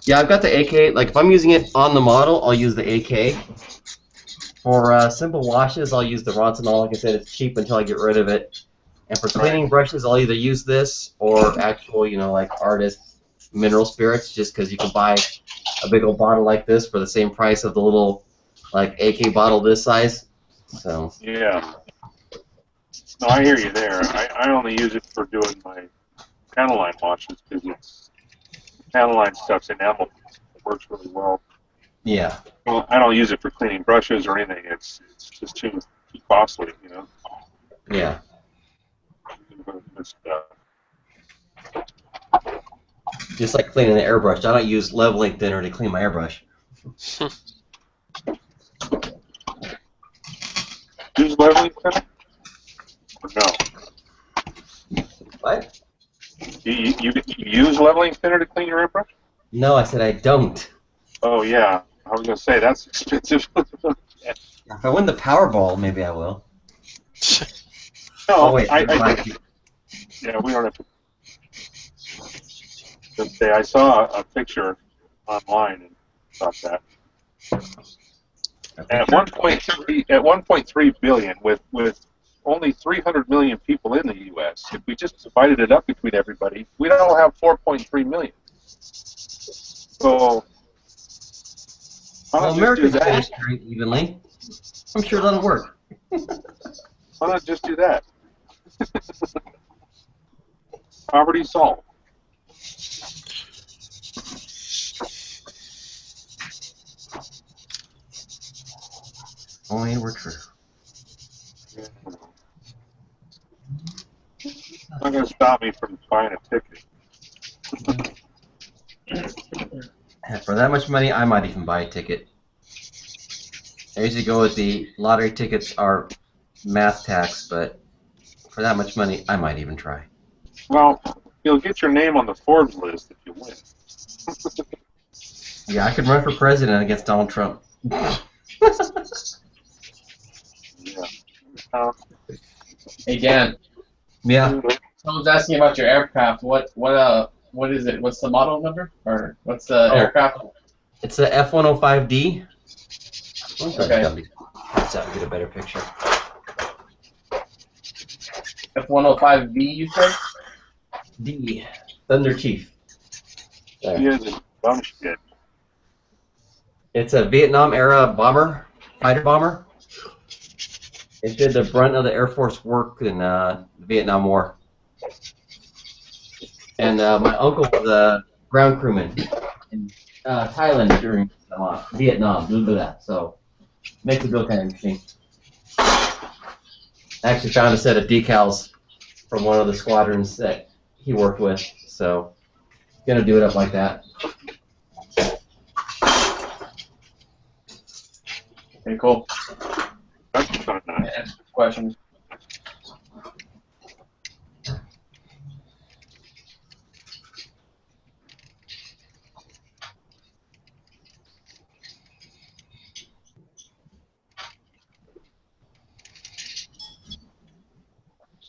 Yeah, I've got the AK. Like, if I'm using it on the model, I'll use the AK. For simple washes, I'll use the Ronson. Like I said, it's cheap until I get rid of it. And for cleaning brushes, I'll either use this or actual, like artist mineral spirits, just because you can buy a big old bottle like this for the same price of the little, like, AK bottle this size. So. Yeah. No, I hear you there. I only use it for doing my panel line washes because panel line stuff's enamel. It works really well. Yeah. Well, I don't use it for cleaning brushes or anything. It's just too costly, Yeah. Just like cleaning the airbrush, I don't use leveling thinner to clean my airbrush. Use leveling thinner? Or no? What? You use leveling thinner to clean your airbrush? No, I said I don't. Oh, yeah. I was going to say, that's expensive. If I win the Powerball, maybe I will. No, wait. Yeah, we don't have to. Say, I saw a picture online and thought that. At 1.3 billion, with only 300 million people in the U.S., if we just divided it up between everybody, we'd all have 4.3 million. So, America's distributed evenly. I'm sure that'll work. Why not just do that? Poverty solved. Only it were true. not going to stop me from buying a ticket. And for that much money, I might even buy a ticket. I usually go with the lottery tickets are math tax, but for that much money, I might even try. Well, you'll get your name on the Forbes list if you win. Yeah, I could run for president against Donald Trump. Yeah. Hey Dan, Yeah. someone's asking about your aircraft. What is it? What's the model number? Or what's the aircraft? It's a F-105D. Okay. Let's get a better picture. F-105V, you said? D. Thunder Chief. He is a dumb shit. It's a Vietnam-era bomber, fighter bomber. It did the brunt of the Air Force work in the Vietnam War. And my uncle was a ground crewman in Thailand during Vietnam. Blah, blah, blah. So, makes it look kind of interesting. I actually found a set of decals from one of the squadrons that he worked with. So, gonna do it up like that. Okay, cool. That's not nice. Answer the question.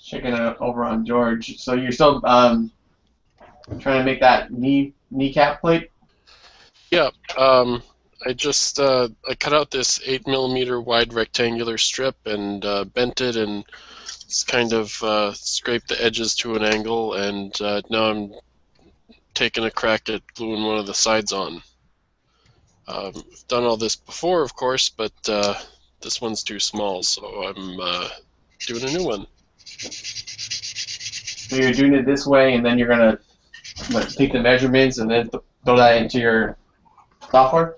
Checking out over on George. So you're still trying to make that kneecap plate? Yeah. I just I cut out this 8mm wide rectangular strip and bent it and kind of scraped the edges to an angle, and now I'm taking a crack at gluing one of the sides on. I've done all this before, of course, but this one's too small, so I'm doing a new one. So you're doing it this way, and then you're gonna take the measurements and then throw that into your software?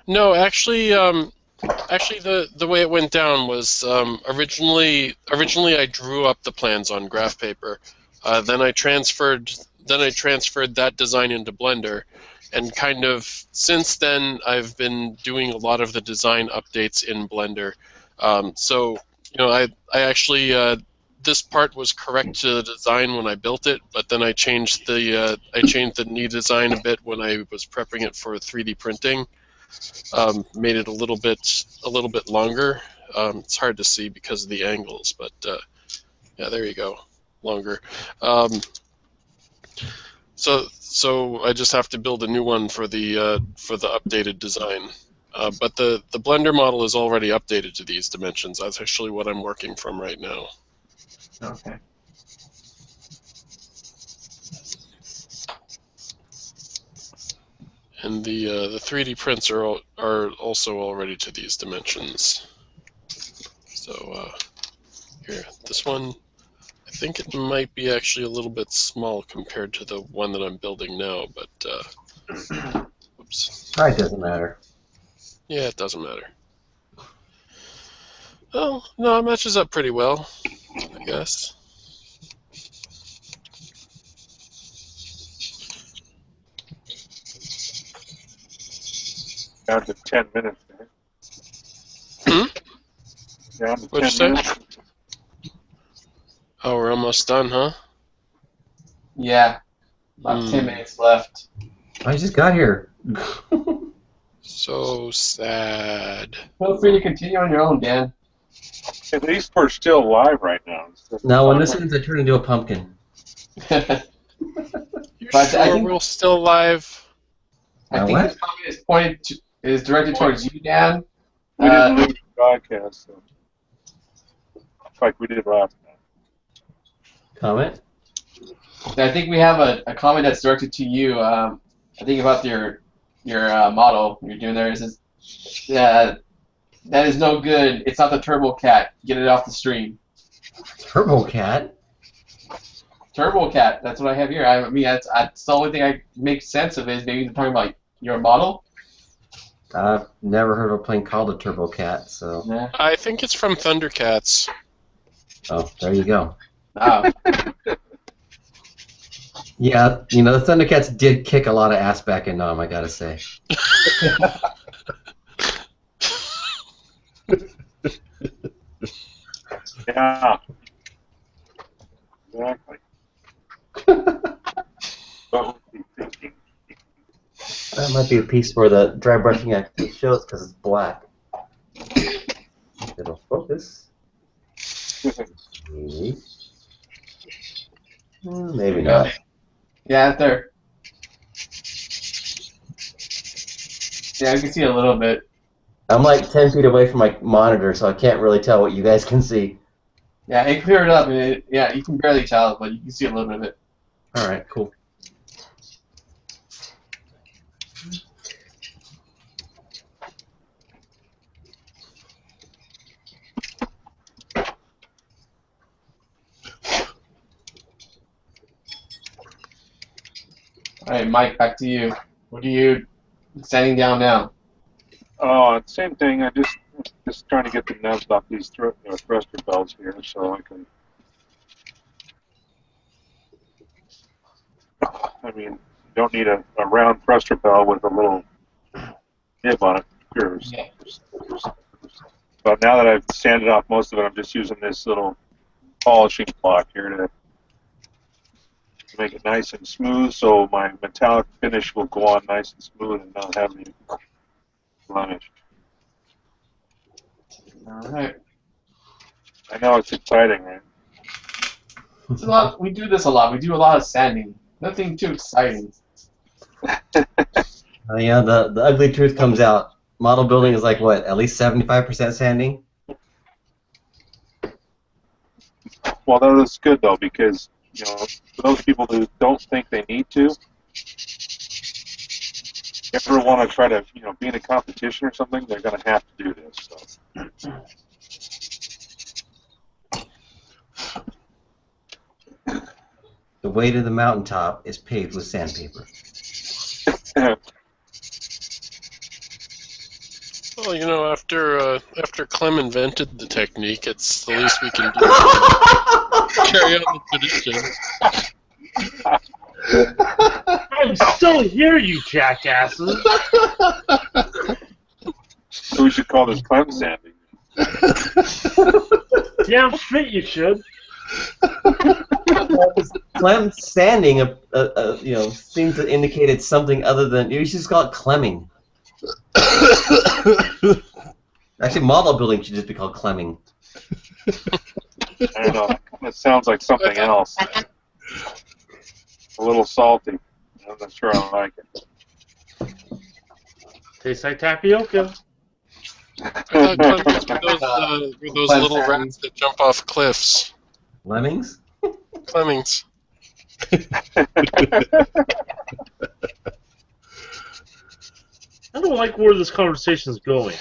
No, actually, the way it went down was originally I drew up the plans on graph paper. Then I transferred that design into Blender, and kind of since then I've been doing a lot of the design updates in Blender. So I actually this part was correct to the design when I built it, but then I changed the knee design a bit when I was prepping it for 3D printing. Made it a little bit longer. It's hard to see because of the angles, but yeah, there you go, longer. So I just have to build a new one for the updated design. But the Blender model is already updated to these dimensions. That's actually what I'm working from right now. Okay. And the 3D prints are also already to these dimensions. So here, this one, I think it might be actually a little bit small compared to the one that I'm building now, but whoops. Probably doesn't matter. Yeah, it doesn't matter. Oh, no, it matches up pretty well, I guess. Down to 10 minutes. Hmm? Down to What'd 10 you minutes. say? Oh, we're almost done, huh? Yeah. About 10 minutes left. I just got here. So sad. Feel free to continue on your own, Dan. At least we're still live right now. Now, when this ends, I turn into a pumpkin. You But I sure think- we're still live? I think what? this comment is directed towards you, Dan. We didn't lose the broadcast, so. Like we did last time. Comment? I think we have a comment that's directed to you. I think about your model you're doing there. It says, that is no good. It's not the Turbo Cat. Get it off the stream. Turbo Cat? Turbo Cat. That's what I have here. I mean, that's the only thing I make sense of is maybe they're talking about your model. I've never heard of a plane called a Turbo Cat, so. Yeah. I think it's from Thundercats. Oh, there you go. Oh. Yeah, you know, the Thundercats did kick a lot of ass back in Nam, I gotta say. Yeah. Exactly. What was he thinking? That might be a piece where the dry brushing actually shows because it's black. It'll focus. Maybe. Maybe not. Yeah, there. Yeah, you can see a little bit. I'm like 10 feet away from my monitor, so I can't really tell what you guys can see. Yeah, it cleared up. And yeah, you can barely tell, but you can see a little bit of it. Alright, cool. All right, Mike, back to you. What are you sanding down now? Oh, same thing. I just trying to get the nubs off these thruster belts here, so I can. I mean, you don't need a round thruster belt with a little nib on it. Sure. Yeah. But now that I've sanded off most of it, I'm just using this little polishing block here to make it nice and smooth, so my metallic finish will go on nice and smooth and not have any blemish. All right. I know it's exciting, right? It's a lot. We do this a lot. We do a lot of sanding. Nothing too exciting. Yeah, the ugly truth comes out. Model building is like what, at least 75% sanding? Well, that's good though, because you know, for those people who don't think they need to, if you ever want to try to, you know, be in a competition or something, they're going to have to do this. So. The way to the mountaintop is paved with sandpaper. Well, you know, after Clem invented the technique, it's the least we can do. Carry on the tradition. I'm still here, you jackasses. So we should call this clem sanding. Damn straight you should. Clem sanding, you know, seems to indicate it's something other than. You should just call it clemming. Actually, model building should just be called clemming. I don't know. That sounds like something else. A little salty. I'm not sure I like it. Tastes like tapioca. I thought clemmings were those little rats that jump off cliffs. Lemmings? Clemmings. I don't like where this conversation is going.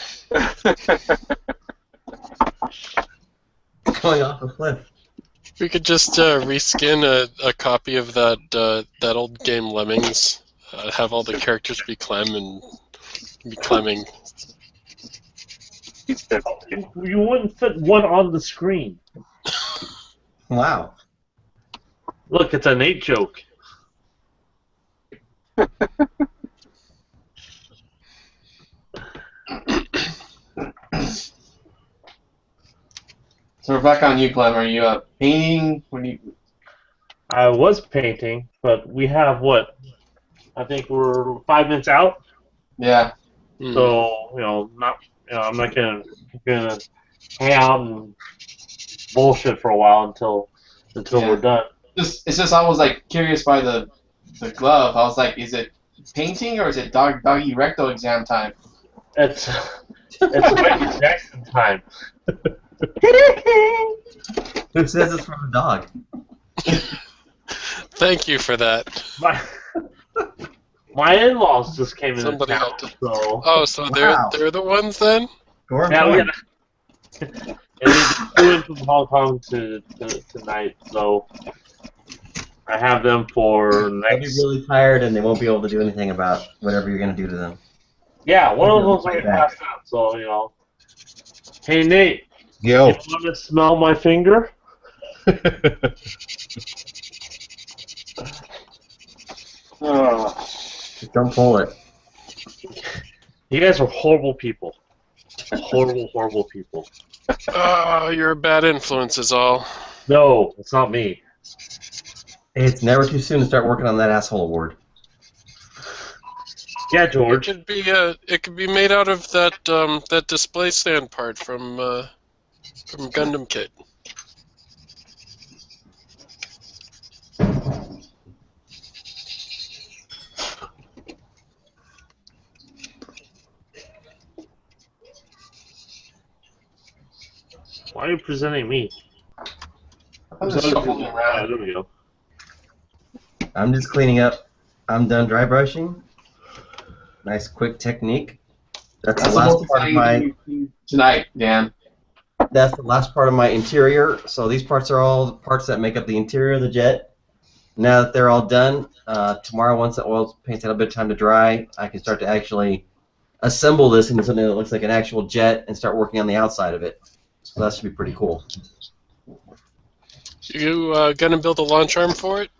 Going off a cliff. We could just reskin a copy of that old game Lemmings. Have all the characters be Clem and be Clemming. You wouldn't fit one on the screen. Wow. Look, it's a Nate joke. So we're back on you, Clem. Are you painting? What do you? I was painting, but we have what? I think we're 5 minutes out. Yeah. So I'm not gonna hang out and bullshit for a while until we're done. It's just I was like curious by the glove. I was like, is it painting or is it doggy rectal exam time? It's Michael Jackson time. Who says it's from a dog? Thank you for that. My in-laws just came in. Somebody town, had to. so. Oh, so they're the ones then? Yeah, we gotta. And we flew in from Hong Kong tonight, so I have them for next. They'll be really tired and they won't be able to do anything about whatever you're going to do to them. Yeah, one of them's already passed out, so, you know. Hey, Nate. Yo. You want to smell my finger? Just don't pull it. You guys are horrible people. Horrible, horrible people. You're a bad influence is all. No, it's not me. It's never too soon to start working on that asshole award. Yeah, It George. could be made out of that that display stand part from Gundam Kit. Why are you presenting me? I'm just shuffling around. There we go. I'm just cleaning up. I'm done dry brushing. Nice quick technique. That's the last part of my tonight, Dan. That's the last part of my interior. So these parts are all the parts that make up the interior of the jet. Now that they're all done, tomorrow once the oil paint's had a bit of time to dry, I can start to actually assemble this into something that looks like an actual jet and start working on the outside of it. So that should be pretty cool. You gonna build a launch arm for it?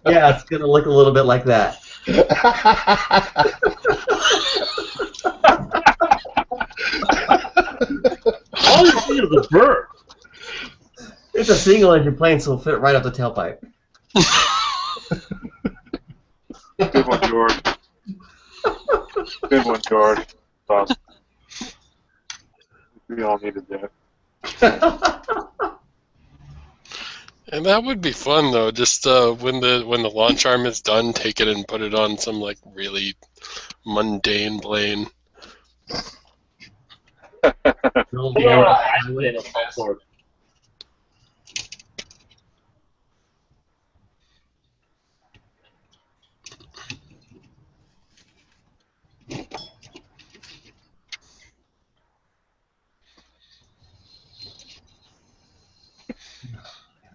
Yeah, it's gonna look a little bit like that. All you see is a bird. It's a single engine plane, so it'll fit right up the tailpipe. Good one, George. Good one, George. Awesome. We all needed that. And that would be fun though. Just when the launch arm is done, take it and put it on some like really mundane plane.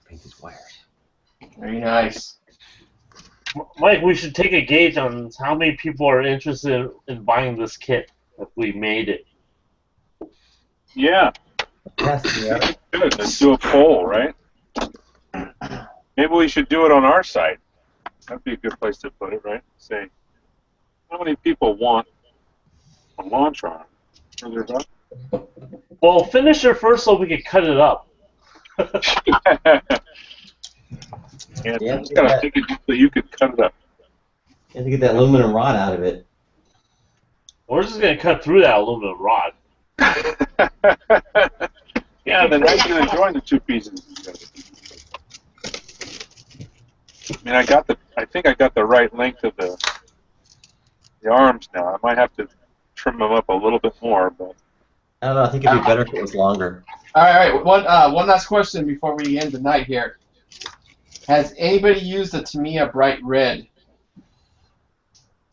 Paint these wires. Very nice. Mike, we should take a gauge on how many people are interested in buying this kit if we made it. Yeah. Yes, yeah. Good. Let's do a poll, right? Maybe we should do it on our site. That'd be a good place to put it, right? Say, how many people want a launch arm for their gun? Well, finish it first so we can cut it up. Yeah, Yeah, just gotta think it so you could cut it up. You have to get that aluminum rod out of it. We're just going to cut through that aluminum rod. Yeah, then how are you gonna join the two pieces together? I mean, I think I got the right length of the arms now. I might have to trim them up a little bit more, but I don't know. I think it'd be better if it was longer. All right. One last question before we end the night here. Has anybody used the Tamiya Bright Red?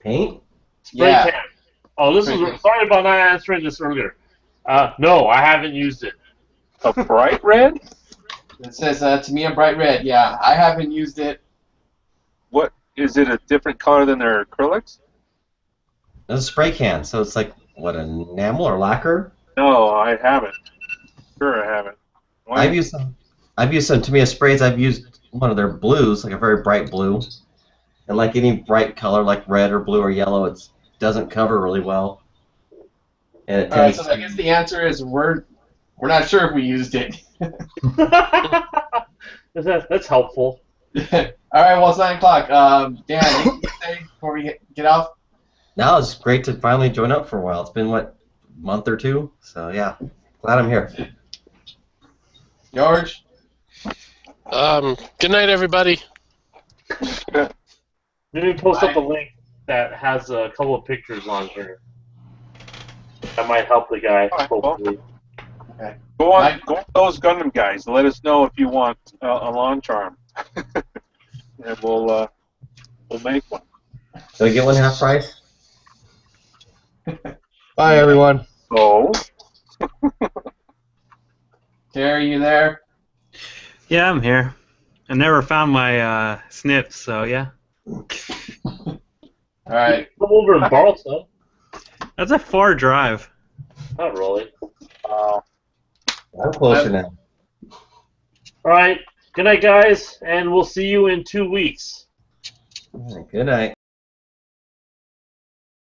Paint? Spray Yeah. can. Oh, this is sorry about not answering this earlier. No, I haven't used it. a bright red? It says Tamiya Bright Red. Yeah, I haven't used it. What is it? A different color than their acrylics? It's a spray can, so it's like, what, enamel or lacquer? No, I haven't. Sure, I haven't. Why? I've used some Tamiya sprays. I've used one of their blues, like a very bright blue. And like any bright color, like red or blue or yellow, it doesn't cover really well. And it All right, tends so I guess the answer is we're not sure if we used it. That's helpful. All right, well, it's 9 o'clock. Dan, anything to say before we get off? No, it's great to finally join up for a while. It's been, what, a month or two? So, yeah, glad I'm here. George? Good night, everybody. Maybe post up a link that has a couple of pictures on here. That might help the guy, All right, hopefully. Okay. Go on those Gundam guys. Let us know if you want a launch arm, and we'll make one. Do I get one half price? Bye, everyone. So, Terry, you there? Yeah, I'm here. I never found my snips, so yeah. All right. Come over and borrow some. That's a far drive. Not really. I'm closer now. All right. Good night, guys, and we'll see you in 2 weeks. All right, good night.